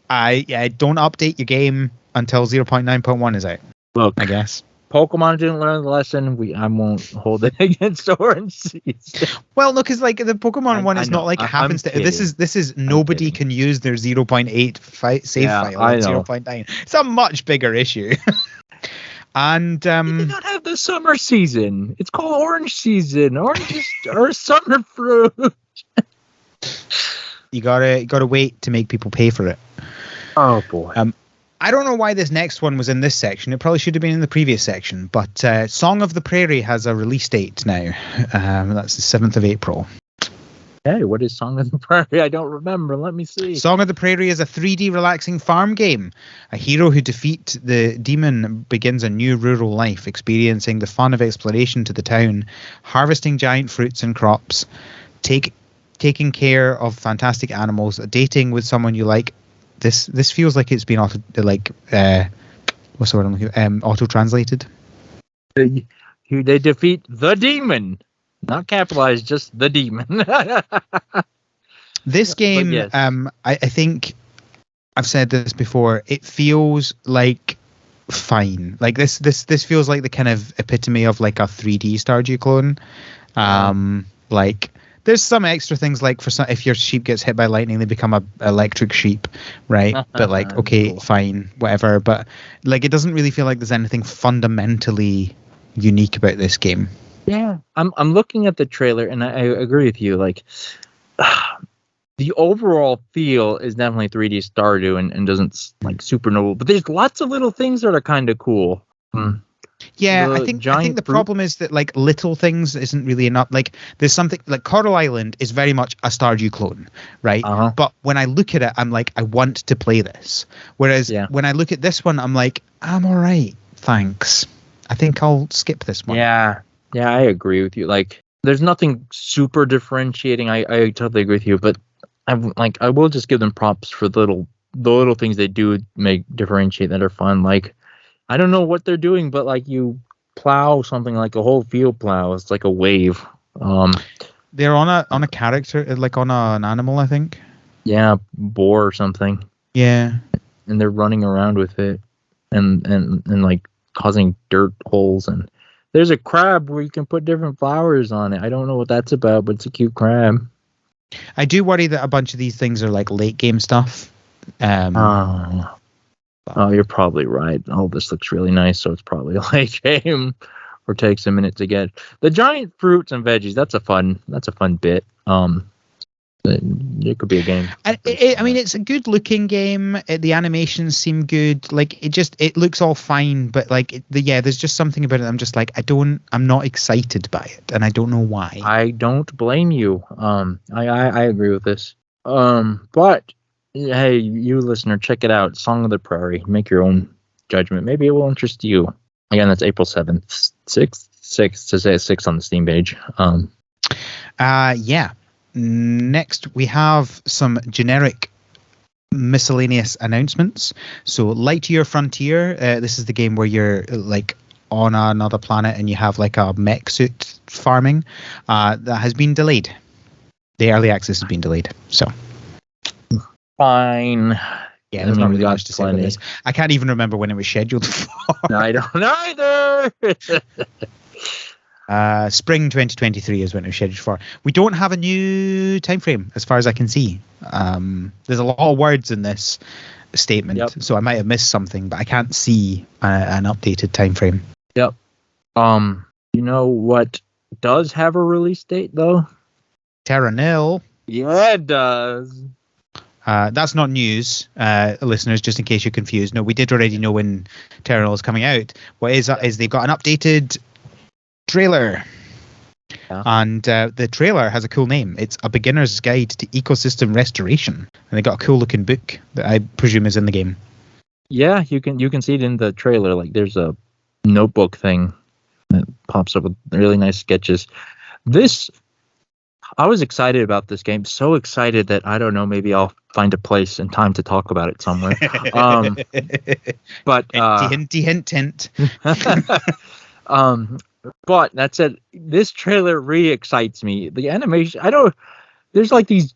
I don't update your game until 0.9.1 is out. Look, I guess Pokemon didn't learn the lesson. I won't hold it against Orange Season. Well, no, because the Pokemon one is not it happens to. This is nobody can use their 0.8 save file at 0.9. It's a much bigger issue. And you did not have the summer season. It's called Orange Season. Oranges are summer fruit. You gotta wait to make people pay for it. Oh boy. I don't know why this next one was in this section. It probably should have been in the previous section. But Song of the Prairie has a release date now. That's the 7th of April. Hey, what is Song of the Prairie? I don't remember. Let me see. Song of the Prairie is a 3D relaxing farm game. A hero who defeats the demon begins a new rural life, experiencing the fun of exploration to the town, harvesting giant fruits and crops, taking care of fantastic animals, dating with someone you like. This feels like it's been what's the word I'm looking for? Auto translated. They defeat the demon. Not capitalized, just the demon. This game, yes. I think I've said this before. It feels like fine. Like this feels like the kind of epitome of like a 3D Stardew clone. Like there's some extra things like for some, if your sheep gets hit by lightning, they become a electric sheep, right? But like, okay, cool. Fine, whatever. But like, it doesn't really feel like there's anything fundamentally unique about this game. Yeah, I'm looking at the trailer and I agree with you. Like, the overall feel is definitely 3D Stardew and doesn't like super noble, but there's lots of little things that are kind of cool. Yeah, I think the problem is that like little things isn't really enough. Like there's something like Coral Island is very much a Stardew clone, right? But when I look at it, I'm like, I want to play this. Whereas when I look at this one, I'm like, I'm all right, thanks. I think I'll skip this one. Yeah, I agree with you. Like, there's nothing super differentiating. I totally agree with you, but I will just give them props for the little things they do make differentiate that are fun. Like, I don't know what they're doing, but like you plow something like a whole field plow. It's like a wave. They're on a character, like on an animal, I think. Yeah, boar or something. Yeah, and they're running around with it, and like causing dirt holes and. There's a crab where you can put different flowers on it. I don't know what that's about, but it's a cute crab. I do worry that a bunch of these things are like late game stuff. Oh, you're probably right. Oh, this looks really nice, so it's probably a late game or takes a minute to get. The giant fruits and veggies, that's a fun bit. It could be a game. I mean, it's a good looking game. The animations seem good. Like it looks all fine, but like there's just something about it. I'm just like, I'm not excited by it, and I don't know why. I don't blame you. I agree with this. But hey, you listener, check it out. Song of the Prairie. Make your own judgment. Maybe it will interest you. Again, that's April 7th, 6th to say 6 on the Steam page. Yeah. Next, we have some generic miscellaneous announcements. So, Lightyear Frontier. This is the game where you're like on another planet and you have like a mech suit farming. That has been delayed. The early access has been delayed. So, fine. Yeah, there's not really much to say about this. I can't even remember when it was scheduled for. I don't either. Spring 2023 is when it was scheduled for. We don't have a new time frame as far as I can see. There's a lot of words in this statement, so I might have missed something, but I can't see an updated time frame. Yep. You know what does have a release date though? Terra Nil. Yeah, it does. That's not news, listeners, just in case you're confused. No, we did already know when Terra Nil is coming out. What is they've got an updated trailer, and the trailer has a cool name. It's A Beginner's Guide to Ecosystem Restoration, and they got a cool looking book that I presume is in the game. Yeah, you can see it in the trailer. Like there's a notebook thing that pops up with really nice sketches. I was excited about this game, so excited that I don't know, maybe I'll find a place and time to talk about it somewhere. But hint. But that said, this trailer really excites me. The animation, there's like these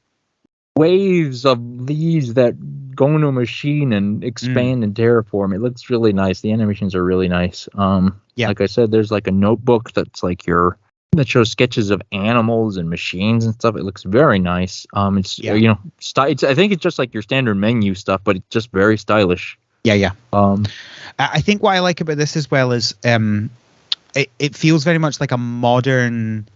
waves of leaves that go into a machine and expand and terraform. It looks really nice. The animations are really nice. Like I said, there's like a notebook that's like that shows sketches of animals and machines and stuff. It looks very nice. It's I think it's just like your standard menu stuff, but it's just very stylish. Yeah. I think what I like about this as well is it feels very much like a modern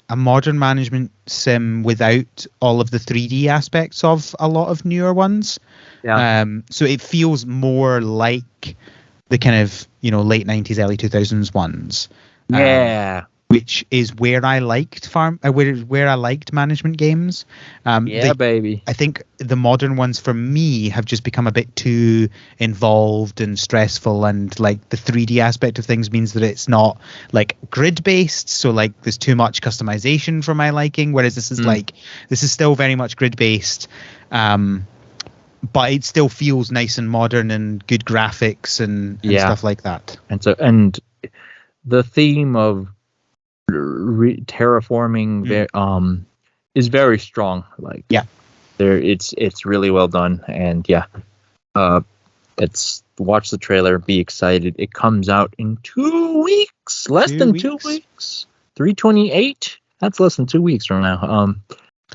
a modern management sim without all of the 3D aspects of a lot of newer ones. Yeah. So it feels more like the kind of, late 90s, early 2000s ones. Yeah. Which is where I liked where I liked management games. Baby. I think the modern ones for me have just become a bit too involved and stressful, and like the 3D aspect of things means that it's not like grid based. So like there's too much customization for my liking. Whereas this is still very much grid based. But it still feels nice and modern and good graphics and stuff like that. And the theme of terraforming is very strong. Like it's really well done, and it's watch the trailer, be excited. It comes out in 2 weeks, less than 2 weeks. 3/28. That's less than 2 weeks from now.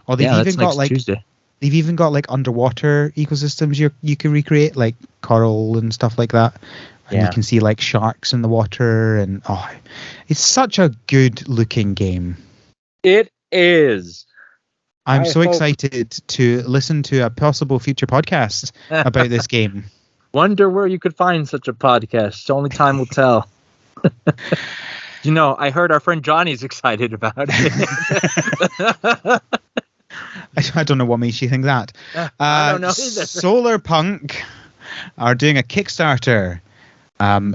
They've even got next Tuesday. They've even got like underwater ecosystems you can recreate, like coral and stuff like that. And you can see like sharks in the water, and it's such a good looking game. It is. I'm so excited to listen to a possible future podcast about this game. Wonder where you could find such a podcast. Only time will tell. I heard our friend Johnny's excited about it. I don't know what makes you think that. I don't know either. Solar Punk are doing a Kickstarter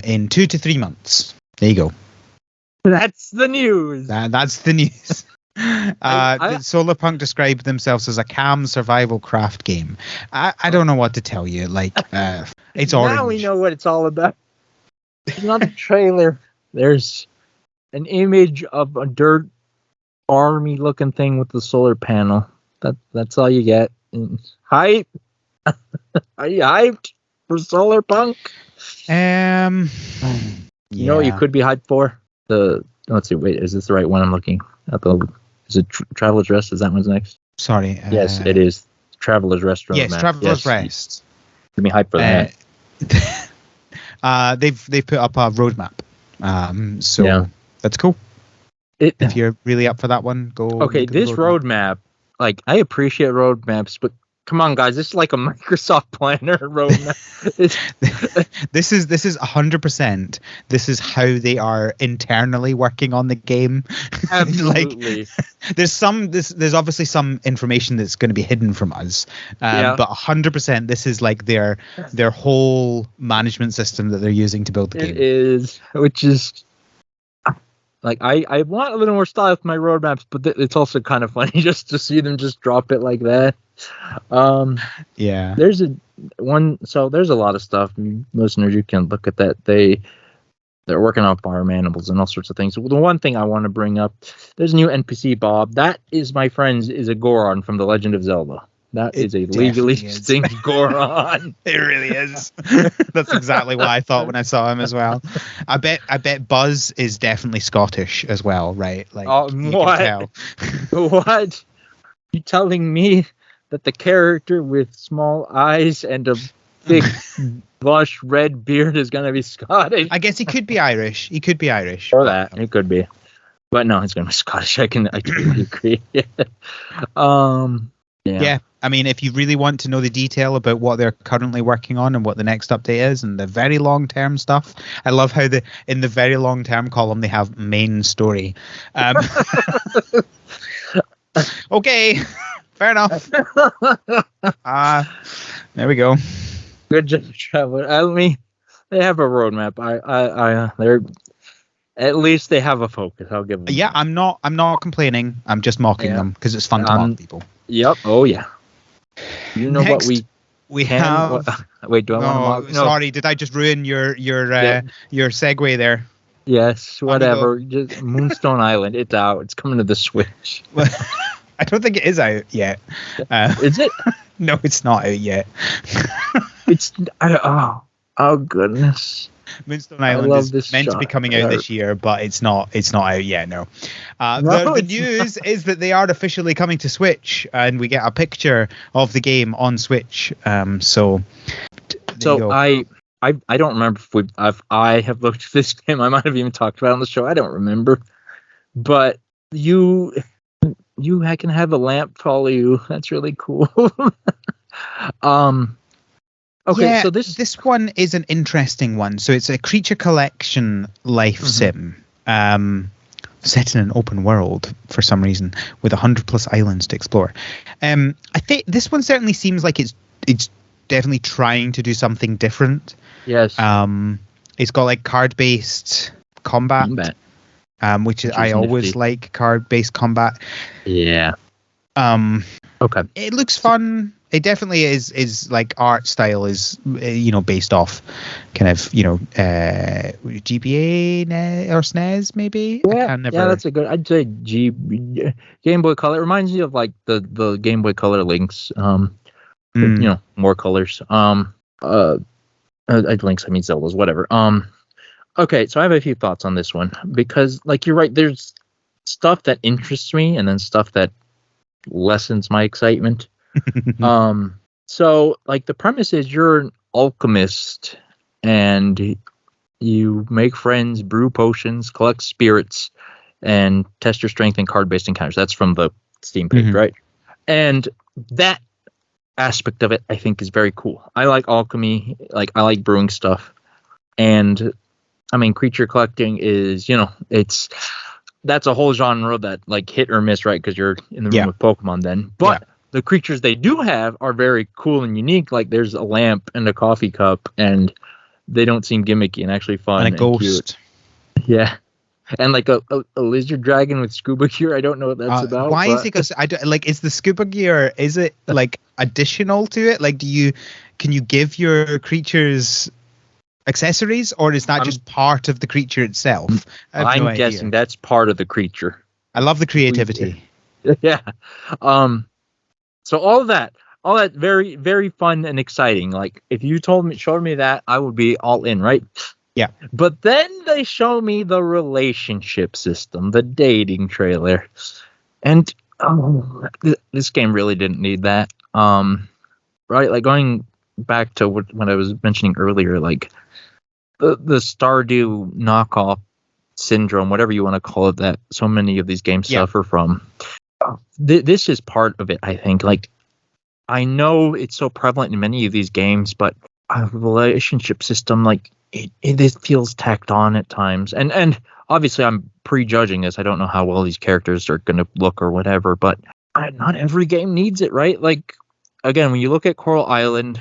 in 2 to 3 months. There you go. That's the news. That's the news. Solar Punk described themselves as a cam survival craft game. I don't know what to tell you. Like, it's orange. Now we know what it's all about. It's not a trailer. There's an image of a dirt army looking thing with the solar panel. That's all you get. Hype. Are you hyped for Solar Punk? You know what you could be hyped for? Let's see. Wait, is this the right one I'm looking at? Is it Traveler's Rest? Is that one's next? Sorry. Yes, it is. Traveler's Rest. Yes, Traveler's Rest. Give me hype for that. They've put up a roadmap. That's cool. If you're really up for that one, go. Okay, this roadmap, like I appreciate roadmaps, but come on, guys, this is like a Microsoft Planner roadmap. This is 100%. This is how they are internally working on the game. Absolutely. There's obviously some information that's going to be hidden from us, but 100% this is like their whole management system that they're using to build the game. It is, which is. Like I want a little more style with my roadmaps, but it's also kind of funny just to see them just drop it like that. There's a lot of stuff. Listeners, you can look at that. They're working on farm animals and all sorts of things. The one thing I want to bring up, there's a new NPC, Bob. That is, my friends, is a Goron from The Legend of Zelda. That is a legally distinct Goron. It really is. That's exactly what I thought when I saw him as well. I bet Buzz is definitely Scottish as well, right? Like, what? What? You telling me that the character with small eyes and a big lush red beard is going to be Scottish? I guess he could be Irish. Or that. It could be. But no, he's going to be Scottish. I totally agree. Yeah. I mean, if you really want to know the detail about what they're currently working on and what the next update is and the very long-term stuff, I love how in the very long-term column they have main story. Okay, fair enough. There we go. Good job, Traveler. They have a roadmap. They're at least they have a focus. I'll give them. Yeah, I'm not complaining. I'm just mocking them because it's fun to mock people. Yep. Oh yeah. You know Next, what we have. Wait, do I want to mock? No. Sorry, did I just ruin your segue there? Yes, whatever. Just Moonstone Island. It's out. It's coming to the Switch. I don't think it is out yet. Is it? No, it's not out yet. Oh goodness. Moonstone Island is meant to be coming out this year, but it's not out yet. No. The news is that they are officially coming to Switch, and we get a picture of the game on Switch. So I don't remember if I have looked at this game. I might have even talked about it on the show. I don't remember, but you I can have a lamp follow you. That's really cool. Okay, yeah, so this one is an interesting one. So it's a creature collection life sim. Set in an open world for some reason with 100+ islands to explore. I think this one certainly seems like it's definitely trying to do something different. Yes. It's got like card-based combat. Which is I always nifty. Like card-based combat. Yeah. Okay. It looks fun. It definitely is like art style is based off kind of GBA or SNES maybe. Yeah, that's a good. I'd say Game Boy Color. It reminds me of like the Game Boy Color links. More colors. Links. I mean Zeldas. Whatever. Okay, so I have a few thoughts on this one because, like, you're right. There's stuff that interests me, and then stuff that lessens my excitement. So, like, the premise is you're an alchemist, and you make friends, brew potions, collect spirits, and test your strength in card-based encounters. That's from the Steam page, right? And that aspect of it, I think, is very cool. I like alchemy. Like, I like brewing stuff, and I mean, creature collecting is, that's a whole genre that like hit or miss, right? Because you're in the room with Pokemon then. But the creatures they do have are very cool and unique. Like there's a lamp and a coffee cup, and they don't seem gimmicky and actually fun and a ghost. Cute. Yeah. And like a lizard dragon with scuba gear. I don't know what that's about. Why is it? Because is the scuba gear? Is it like additional to it? Like, can you give your creatures accessories, or is that just part of the creature itself? I'm guessing that's part of the creature. I love the creativity. Yeah. So all that very, very fun and exciting. Like if you showed me that, I would be all in, right? Yeah. But then they show me the relationship system, the dating trailer, and this game really didn't need that. Right? Like going back to what I was mentioning earlier, like the Stardew knockoff syndrome, whatever you want to call it, that so many of these games suffer from. This is part of it, I think. Like, I know it's so prevalent in many of these games, but a relationship system, like, it feels tacked on at times. And obviously, I'm prejudging this. I don't know how well these characters are going to look or whatever, but not every game needs it, right? Like, again, when you look at Coral Island,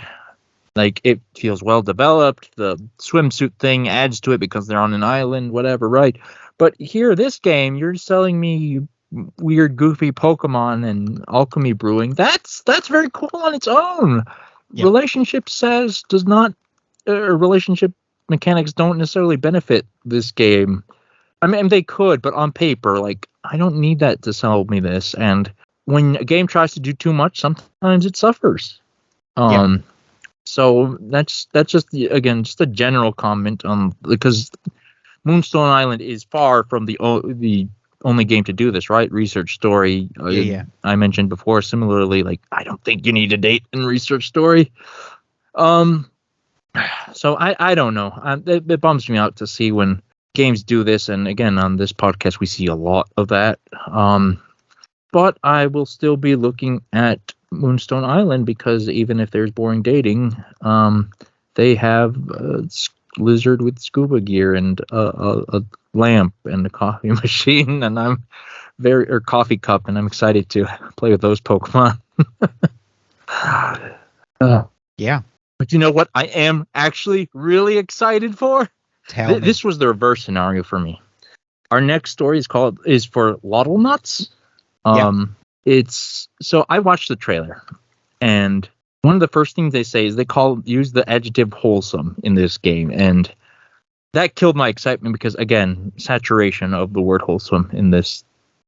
like, it feels well developed. The swimsuit thing adds to it because they're on an island, whatever, right? But here, this game, you're selling me weird, goofy Pokemon and alchemy brewing. That's very cool on its own. Yeah. Relationship mechanics don't necessarily benefit this game. I mean, they could, but on paper, like, I don't need that to sell me this. And when a game tries to do too much, sometimes it suffers. So that's just just a general comment on, because Moonstone Island is far from the only game to do this, right? Research Story. I mentioned before. Similarly, like, I don't think you need a date in Research Story. So I don't know. It bums me out to see when games do this, and again on this podcast we see a lot of that. But I will still be looking at Moonstone Island because even if there's boring dating, they have a lizard with scuba gear and a lamp and a coffee machine, and or coffee cup, and I'm excited to play with those Pokemon. Yeah. But you know what I am actually really excited for? This was the reverse scenario for me. Our next story is for Lottle Nuts. So I watched the trailer, and one of the first things they say is use the adjective wholesome in this game, and that killed my excitement because, again, saturation of the word wholesome in this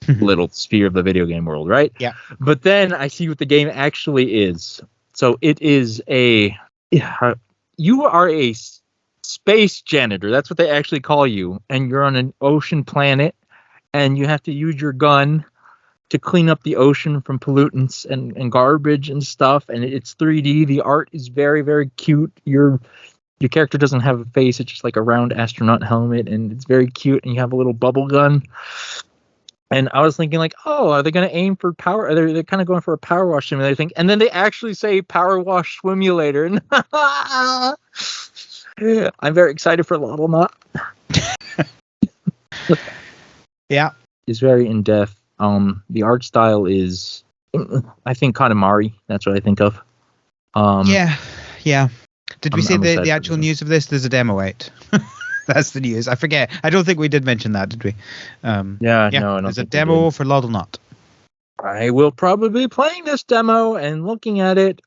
little sphere of the video game world, right? Yeah. But then I see what the game actually is. So it is you are a space janitor. That's what they actually call you, and you're on an ocean planet, and you have to use your gun to clean up the ocean from pollutants and garbage and stuff, and it's 3D. The art is very, very cute. Your character doesn't have a face. It's just like a round astronaut helmet, and it's very cute, and you have a little bubble gun. And I was thinking like, oh, are they going to aim for power? They're kind of going for a power wash simulator thing. And then they actually say power wash simulator. And I'm very excited for Lottle Knot. Yeah. It's very in-depth. The art style is, I think, Katamari. That's what I think of. Yeah. Did we say the actual news of this? There's a demo out. That's the news. I forget. I don't think we did mention that, did we? No, I don't. There's a demo for Lottle Knot. I will probably be playing this demo and looking at it.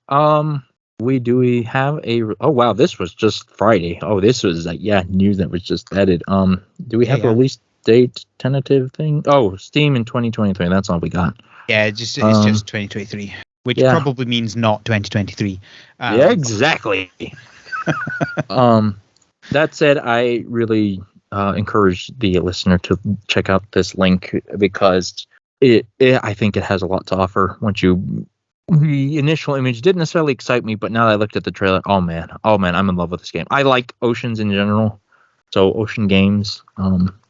We have a? Oh wow, this was just Friday. Oh, this was news that was just added. Do we have a release date tentative thing? Oh, Steam in 2023. That's all we got. Yeah, it's just 2023, which probably means not 2023. Yeah, exactly. That said, I really encourage the listener to check out this link because I think it has a lot to offer. The initial image didn't necessarily excite me, but now that I looked at the trailer, oh man, I'm in love with this game. I like oceans in general, so ocean games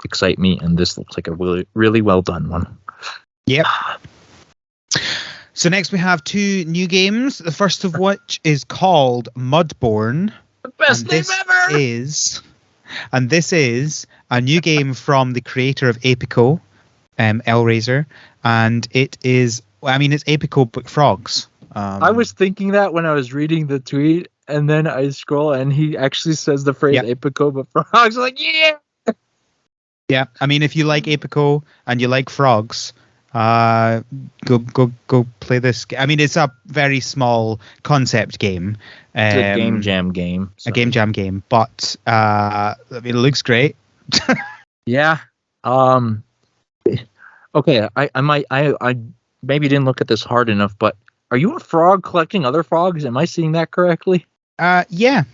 excite me, and this looks like a really, really well done one. Yep. So next we have 2 new games. The first of which is called Mudborne. The best name ever! This is a new game from the creator of Apico, Hellraiser, and it is, it's Apico but frogs. I was thinking that when I was reading the tweet, and then I scroll, and he actually says the phrase Apico but frogs. I'm like, yeah! Yeah, if you like Apico and you like frogs, go play this. It's a very small concept game. It's a game jam game. So. A game jam game, but it looks great. Yeah. Okay, I maybe didn't look at this hard enough, but are you a frog collecting other frogs? Am I seeing that correctly? Yeah.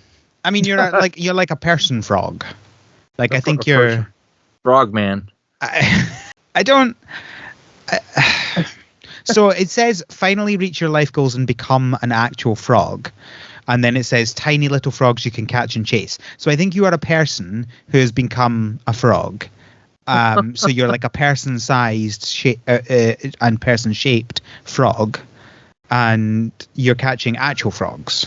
You're like a person frog. Like I think you're frog man. I don't. So it says finally reach your life goals and become an actual frog, and then it says tiny little frogs you can catch and chase. So I think you are a person who has become a frog. So you're like a person-sized and person-shaped frog, and you're catching actual frogs.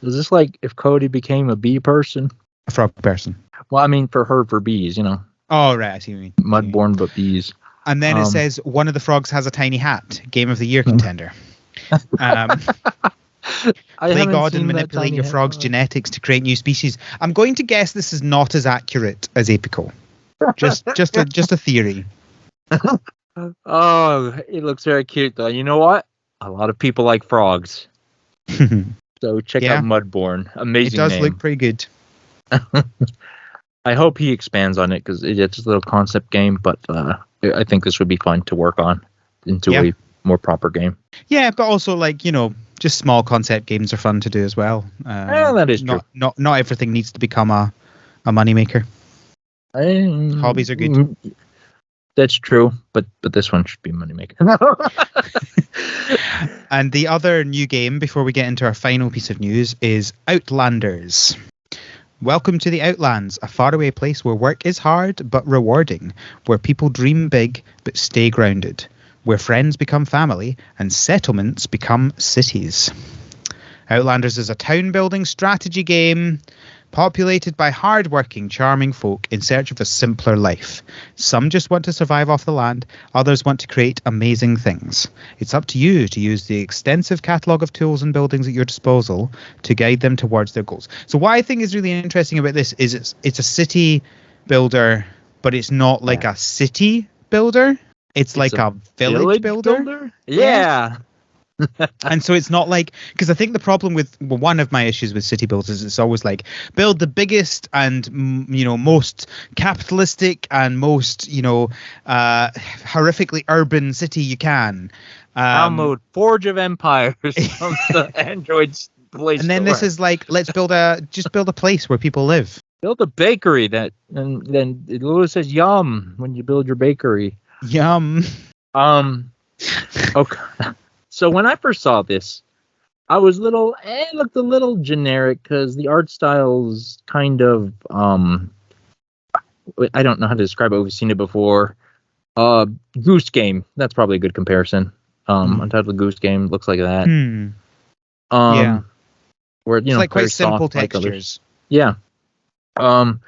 Is this like if Cody became a bee person? A frog person. Well, for bees, Oh right, I see what you mean. Mudborne but bees. And then it says one of the frogs has a tiny hat. Game of the year contender. Play God and manipulate your frog's genetics to create new species. I'm going to guess this is not as accurate as Apico. Just a theory. Oh, it looks very cute though. You know what? A lot of people like frogs. So check out Mudborne. Amazing. It does name. look pretty good. I hope he expands on it because it's a little concept game, but I think this would be fun to work on into a more proper game. Yeah, but also just small concept games are fun to do as well. That is true. Not everything needs to become a moneymaker. Hobbies are good. That's true, but this one should be a moneymaker. And the other new game before we get into our final piece of news is Outlanders. Welcome to the Outlands, a faraway place where work is hard but rewarding, where people dream big but stay grounded, where friends become family and settlements become cities. Outlanders is a town-building strategy game populated by hard-working, charming folk in search of a simpler life. Some just want to survive off the land, others want to create amazing things. It's up to you to use the extensive catalogue of tools and buildings at your disposal to guide them towards their goals. So what I think is really interesting about this is it's a city builder, but it's not like a city builder. It's like a village builder? Yeah. And so it's not like, because I think the problem with one of my issues with city builders is it's always like build the biggest and most capitalistic and most horrifically urban city you can. Download Forge of Empires from the Android Play Store. And then this is like, let's build a place where people live. Build a bakery and then it literally says yum when you build your bakery. Yum. Okay. So when I first saw this, I was it looked a little generic because the art style's kind of, I don't know how to describe it. We've seen it before. Goose Game. That's probably a good comparison. Untitled Goose Game looks like that. Yeah. Where it's like quite simple soft, textures. Yeah. And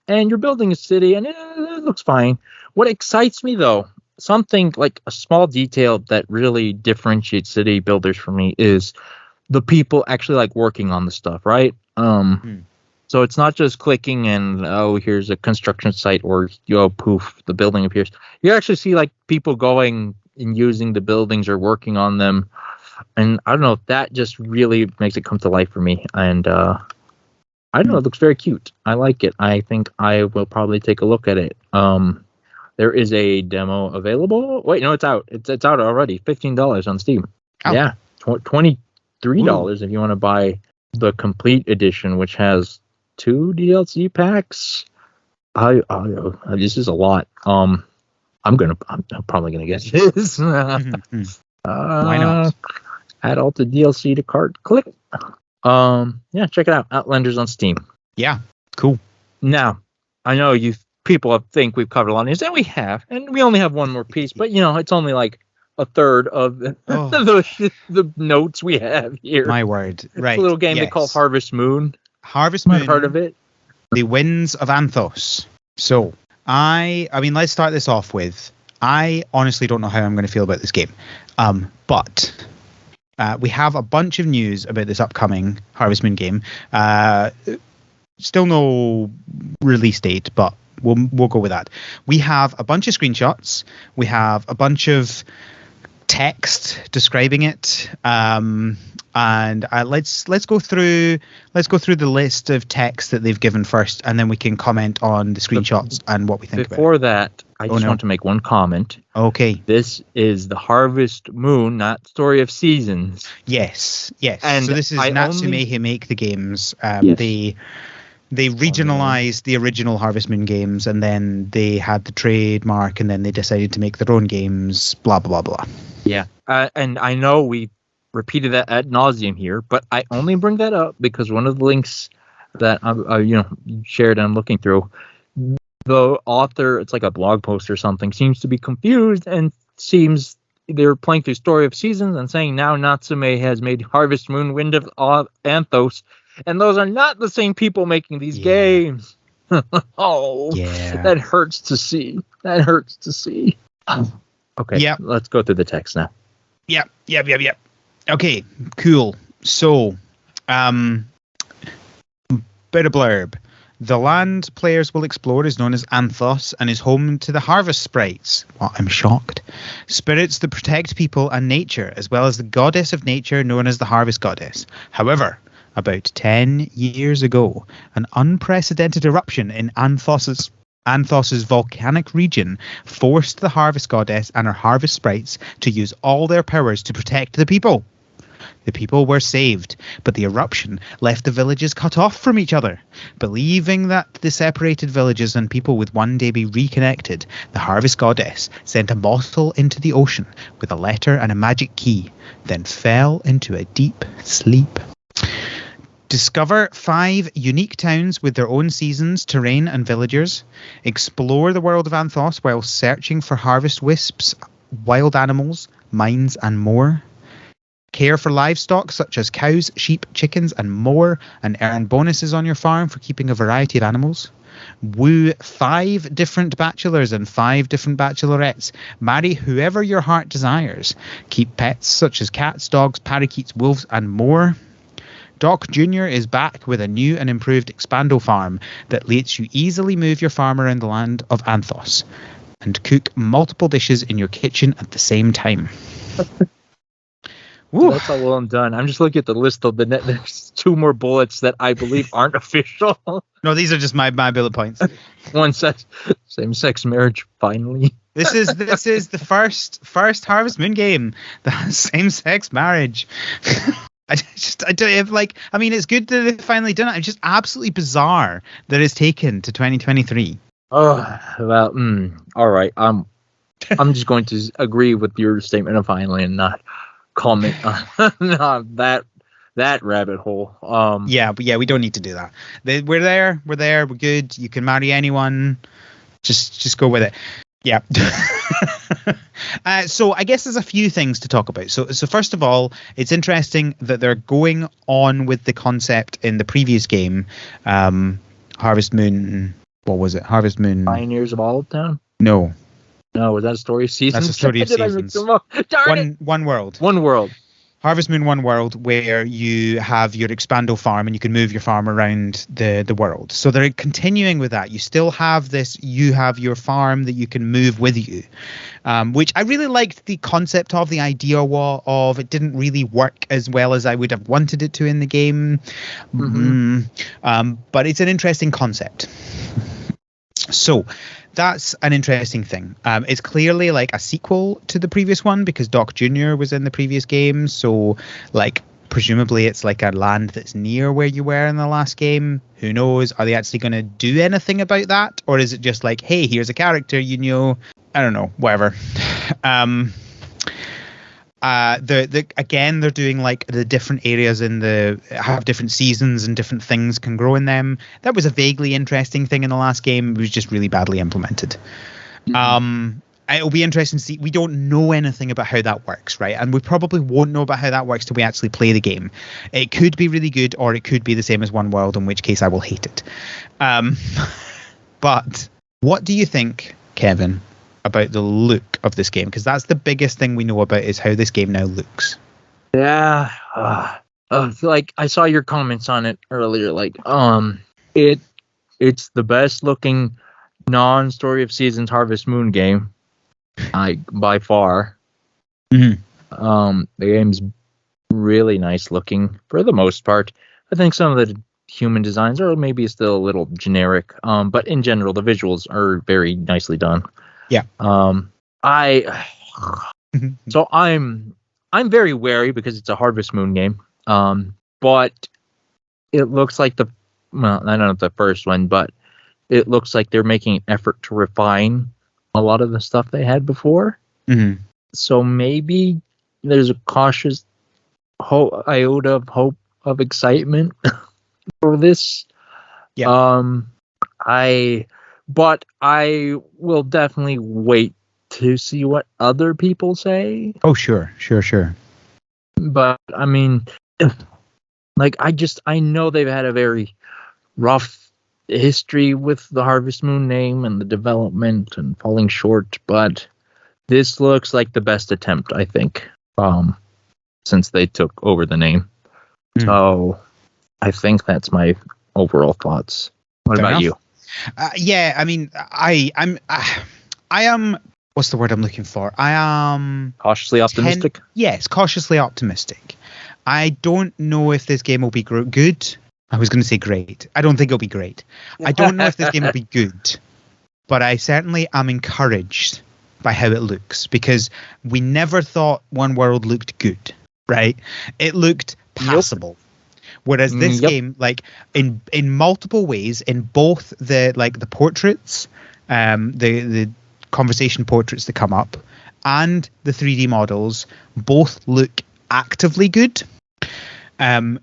you're building a city, and it looks fine. What excites me, though, something like a small detail that really differentiates city builders for me is the people actually like working on the stuff, right? So it's not just clicking and, here's a construction site, or, poof, the building appears. You actually see like people going and using the buildings or working on them. And I don't know, that just really makes it come to life for me. And I don't know, it looks very cute. I like it. I think I will probably take a look at it. There is a demo available. Wait, no, it's out. It's out already. $15 on Steam. Oh. Yeah, $23 if you want to buy the complete edition, which has 2 DLC packs. This is a lot. I'm probably gonna get this. Why not? Add all the DLC to cart. Click. Yeah, check it out. Outlanders on Steam. Yeah, cool. Now, I know people think we've covered a lot of news, and we have, and we only have one more piece, but it's only like a third of the notes we have here. My word. Right. It's a little game they call Harvest Moon. Harvest Moon. I've heard of it. The Winds of Anthos. So, I mean, let's start this off with, I honestly don't know how I'm going to feel about this game. But we have a bunch of news about this upcoming Harvest Moon game. Still no release date, but we'll go with that. We have a bunch of screenshots. We have a bunch of text describing it. And let's go through the list of text that they've given first, and then we can comment on the screenshots and what we think about it. Before that, I just want to make one comment. Okay. This is the Harvest Moon, not Story of Seasons. Yes. And so this is Natsume Himeki the games. Yes. They regionalized the original Harvest Moon games, and then they had the trademark, and then they decided to make their own games, blah, blah, blah, blah. Yeah. And I know we repeated that ad nauseum here, but I only bring that up because one of the links that you shared and I'm looking through, the author, it's like a blog post or something, seems to be confused and seems they're playing through Story of Seasons and saying now Natsume has made Harvest Moon, Wind of Anthos, and those are not the same people making these games. That hurts to see. Okay, let's go through the text now. Yep. Okay, cool. So, bit of blurb. The land players will explore is known as Anthos and is home to the harvest sprites. Well, I'm shocked. Spirits that protect people and nature, as well as the goddess of nature known as the harvest goddess. However, about 10 years ago, an unprecedented eruption in Anthos's volcanic region forced the harvest goddess and her harvest sprites to use all their powers to protect the people. The people were saved, but the eruption left the villages cut off from each other. Believing that the separated villages and people would one day be reconnected, the harvest goddess sent a bottle into the ocean with a letter and a magic key, then fell into a deep sleep. Discover 5 unique towns with their own seasons, terrain, and villagers. Explore the world of Anthos while searching for harvest wisps, wild animals, mines, and more. Care for livestock such as cows, sheep, chickens, and more, and earn bonuses on your farm for keeping a variety of animals. Woo 5 different bachelors and 5 different bachelorettes. Marry whoever your heart desires. Keep pets such as cats, dogs, parakeets, wolves, and more. Doc Jr. is back with a new and improved Expando farm that lets you easily move your farm around the land of Anthos and cook multiple dishes in your kitchen at the same time. So that's all well and done. I'm just looking at the list of there's 2 more bullets that I believe aren't official. No, these are just my bullet points. One says same-sex marriage, finally. This is the first Harvest Moon game that has same-sex marriage. it's good that they've finally done it. It's just absolutely bizarre that it's taken to 2023. Oh, well, all right. I'm just going to agree with your statement of finally and not comment on that rabbit hole. We don't need to do that. We're there, we're good. You can marry anyone. Just go with it. Yeah. So I guess there's a few things to talk about. So first of all, it's interesting that they're going on with the concept in the previous game, Harvest Moon. What was it? Harvest Moon. Pioneers of Olive Town? No. No, was that a Story of Seasons? That's a Story of Seasons. One World. One World. Harvest Moon One World, where you have your Expando farm and you can move your farm around the world. So they're continuing with that. You still have this, you have your farm that you can move with you, which I really liked the concept of, the idea of. It didn't really work as well as I would have wanted it to in the game. But it's an interesting concept. So that's an interesting thing. It's clearly like a sequel to the previous one because Doc Jr. was in the previous game. So like presumably it's like a land that's near where you were in the last game. Who knows? Are they actually going to do anything about that? Or is it just like, hey, here's a character, I don't know, whatever. Again, they're doing like the different areas have different seasons and different things can grow in them. That was a vaguely interesting thing in the last game. It was just really badly implemented. It'll be interesting to see. We don't know anything about how that works, right? And we probably won't know about how that works till we actually play the game. It could be really good, or it could be the same as One World, in which case I will hate it. But what do you think, Kevin, about the look of this game? Because that's the biggest thing we know about is how this game now looks. Yeah. Like I saw your comments on it earlier. Like, it's the best looking non-Story of Seasons Harvest Moon game, by far. The game's really nice looking for the most part. I think some of the human designs are maybe still a little generic, but in general the visuals are very nicely done. Yeah. So I'm very wary because it's a Harvest Moon game. But it looks like I don't know the first one, but it looks like they're making an effort to refine a lot of the stuff they had before. So maybe there's a cautious iota of hope of excitement for this. Yeah. But I will definitely wait to see what other people say. Oh, sure. But I mean, like I know they've had a very rough history with the Harvest Moon name and the development and falling short, but this looks like the best attempt, I think, since they took over the name. So I think that's my overall thoughts. What Fair about enough. you? Yeah, I mean, I am. What's the word I'm looking for? I am cautiously optimistic. Yes, cautiously optimistic. I don't know if this game will be good. I was going to say great. I don't think it'll be great. I don't know if this game will be good, but I certainly am encouraged by how it looks because we never thought One World looked good, right? It looked passable. Whereas this game, like in multiple ways, in both the portraits, the conversation portraits that come up, and the 3D models, both look actively good.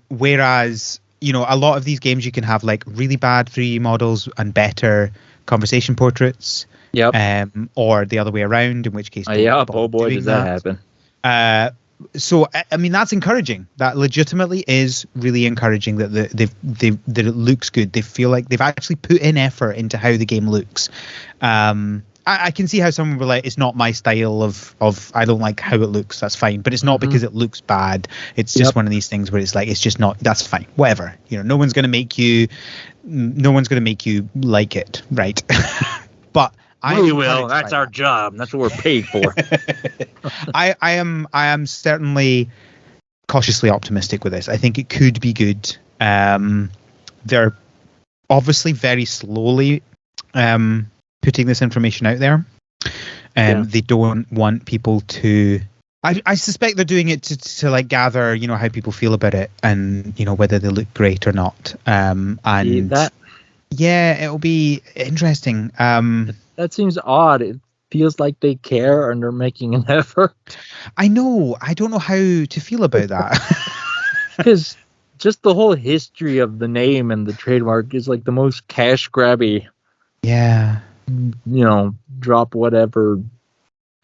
Whereas, a lot of these games you can have like really bad 3D models and better conversation portraits. Yep. Or the other way around, in which case, oh boy, does that happen. So I mean that's encouraging. That legitimately is really encouraging that that it looks good. They feel like they've actually put in effort into how the game looks. I can see how someone would be like, it's not my style of I don't like how it looks. That's fine, but it's not because it looks bad. It's just one of these things where it's like it's just not. That's fine. Whatever. No one's gonna make you like it, right? But we will. That's our job. That's what we're paid for. I am certainly cautiously optimistic with this. I think it could be good. They're obviously very slowly putting this information out there. They don't want people to. I suspect they're doing it to like gather, how people feel about it and whether they look great or not. It'll be interesting. That seems odd. It feels like they care and they're making an effort. I know. I don't know how to feel about that. Because just the whole history of the name and the trademark is like the most cash grabby. Yeah. drop whatever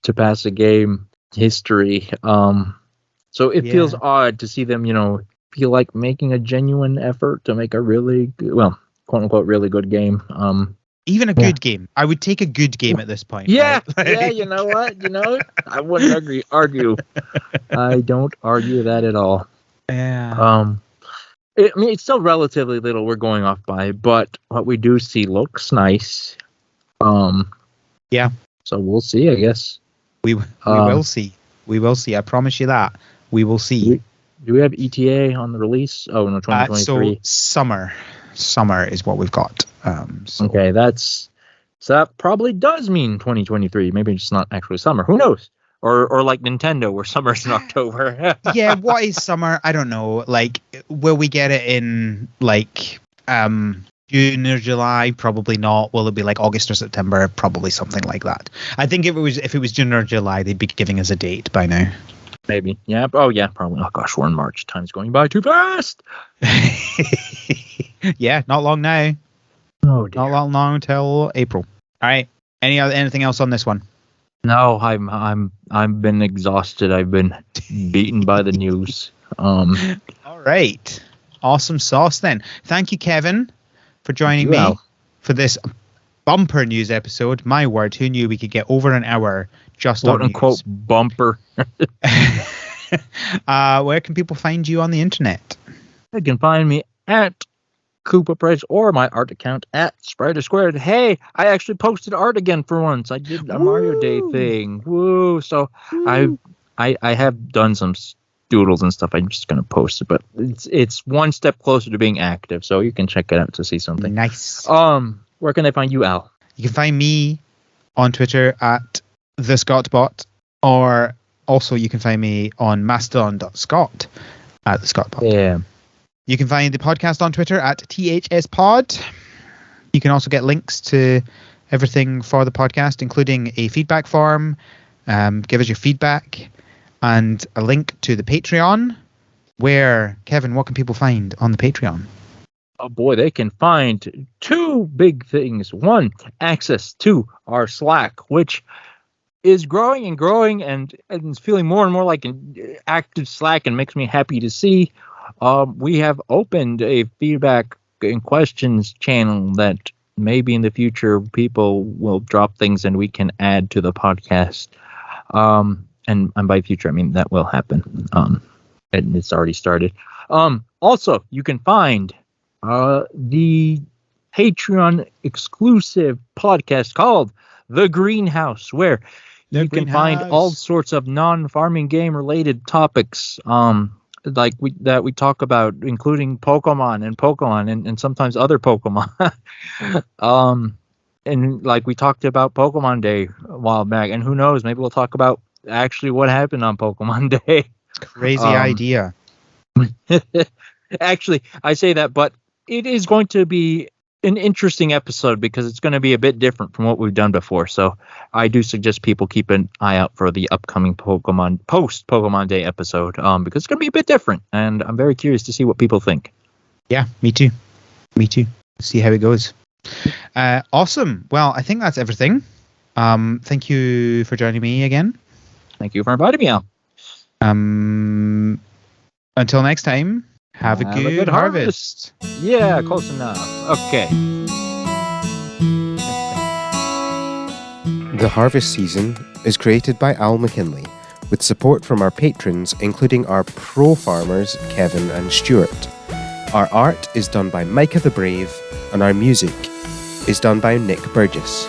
to pass a game history. So it feels odd to see them, feel like making a genuine effort to make a really good, well, quote unquote, really good game. Even a good game. I would take a good game at this point. Yeah, right? yeah. You know what? I wouldn't argue. I don't argue that at all. Yeah. It's still relatively little we're going off by, but what we do see looks nice. Yeah. So we'll see, I guess. We will see. We will see. I promise you that. We will see. Do we have ETA on the release? Oh, no, 2023. So summer is what we've got. Okay, so that probably does mean 2023. Maybe it's not actually summer. Who knows? Or like Nintendo, where summer's in October. Yeah, what is summer? I don't know. Like, will we get it in like June or July? Probably not. Will it be like August or September? Probably something like that. I think if it was June or July, they'd be giving us a date by now. Maybe. Yeah. Oh, yeah. Probably. Oh gosh, we're in March. Time's going by too fast. Yeah, not long now. Oh dear. Not long till April. All right. Anything else on this one? No, I've been exhausted. I've been beaten by the news. All right. Awesome sauce then. Thank you, Kevin, for joining me for this bumper news episode. My word, who knew we could get over an hour just on news? Quote unquote bumper. Where can people find you on the internet? They can find me at Koopa Price or my art account at Spider Squared. Hey, I actually posted art again for once. I did a Mario Day thing. Woo! So I have done some doodles and stuff. I'm just gonna post it, but it's one step closer to being active. So you can check it out to see something. Nice. Where can they find you, Al? You can find me on Twitter at TheScottBot, or also you can find me on mastodon.scott at TheScottBot. Yeah. You can find the podcast on Twitter at THSPod. You can also get links to everything for the podcast, including a feedback form. Give us your feedback and a link to the Patreon. Where, Kevin, what can people find on the Patreon? Oh boy, they can find two big things. One, access to our Slack, which is growing and growing and it's feeling more and more like an active Slack and makes me happy to see. We have opened a feedback and questions channel that maybe in the future people will drop things and we can add to the podcast. And by future, I mean that will happen. And it's already started. Also, you can find the Patreon exclusive podcast called The Greenhouse, where you can find all sorts of non-farming game related topics. Like we talk about, including Pokemon and sometimes other Pokemon. And like we talked about Pokemon Day a while back, and who knows, maybe we'll talk about actually what happened on Pokemon Day. Crazy idea. Actually, I say that, but it is going to be an interesting episode because it's going to be a bit different from what we've done before. So I do suggest people keep an eye out for the upcoming post-Pokemon Day episode because it's going to be a bit different. And I'm very curious to see what people think. Yeah, me too. See how it goes. Awesome. Well, I think that's everything. Thank you for joining me again. Thank you for inviting me out. Until next time, have a good harvest. Yeah, close enough. Okay. The Harvest Season is created by Al McKinley, with support from our patrons, including our pro farmers, Kevin and Stuart. Our art is done by Micah the Brave, and our music is done by Nick Burgess.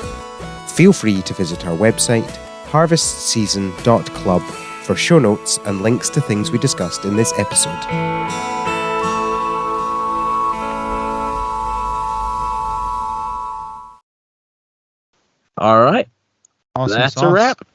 Feel free to visit our website, harvestseason.club, for show notes and links to things we discussed in this episode. All right. Awesome That's sauce. a wrap.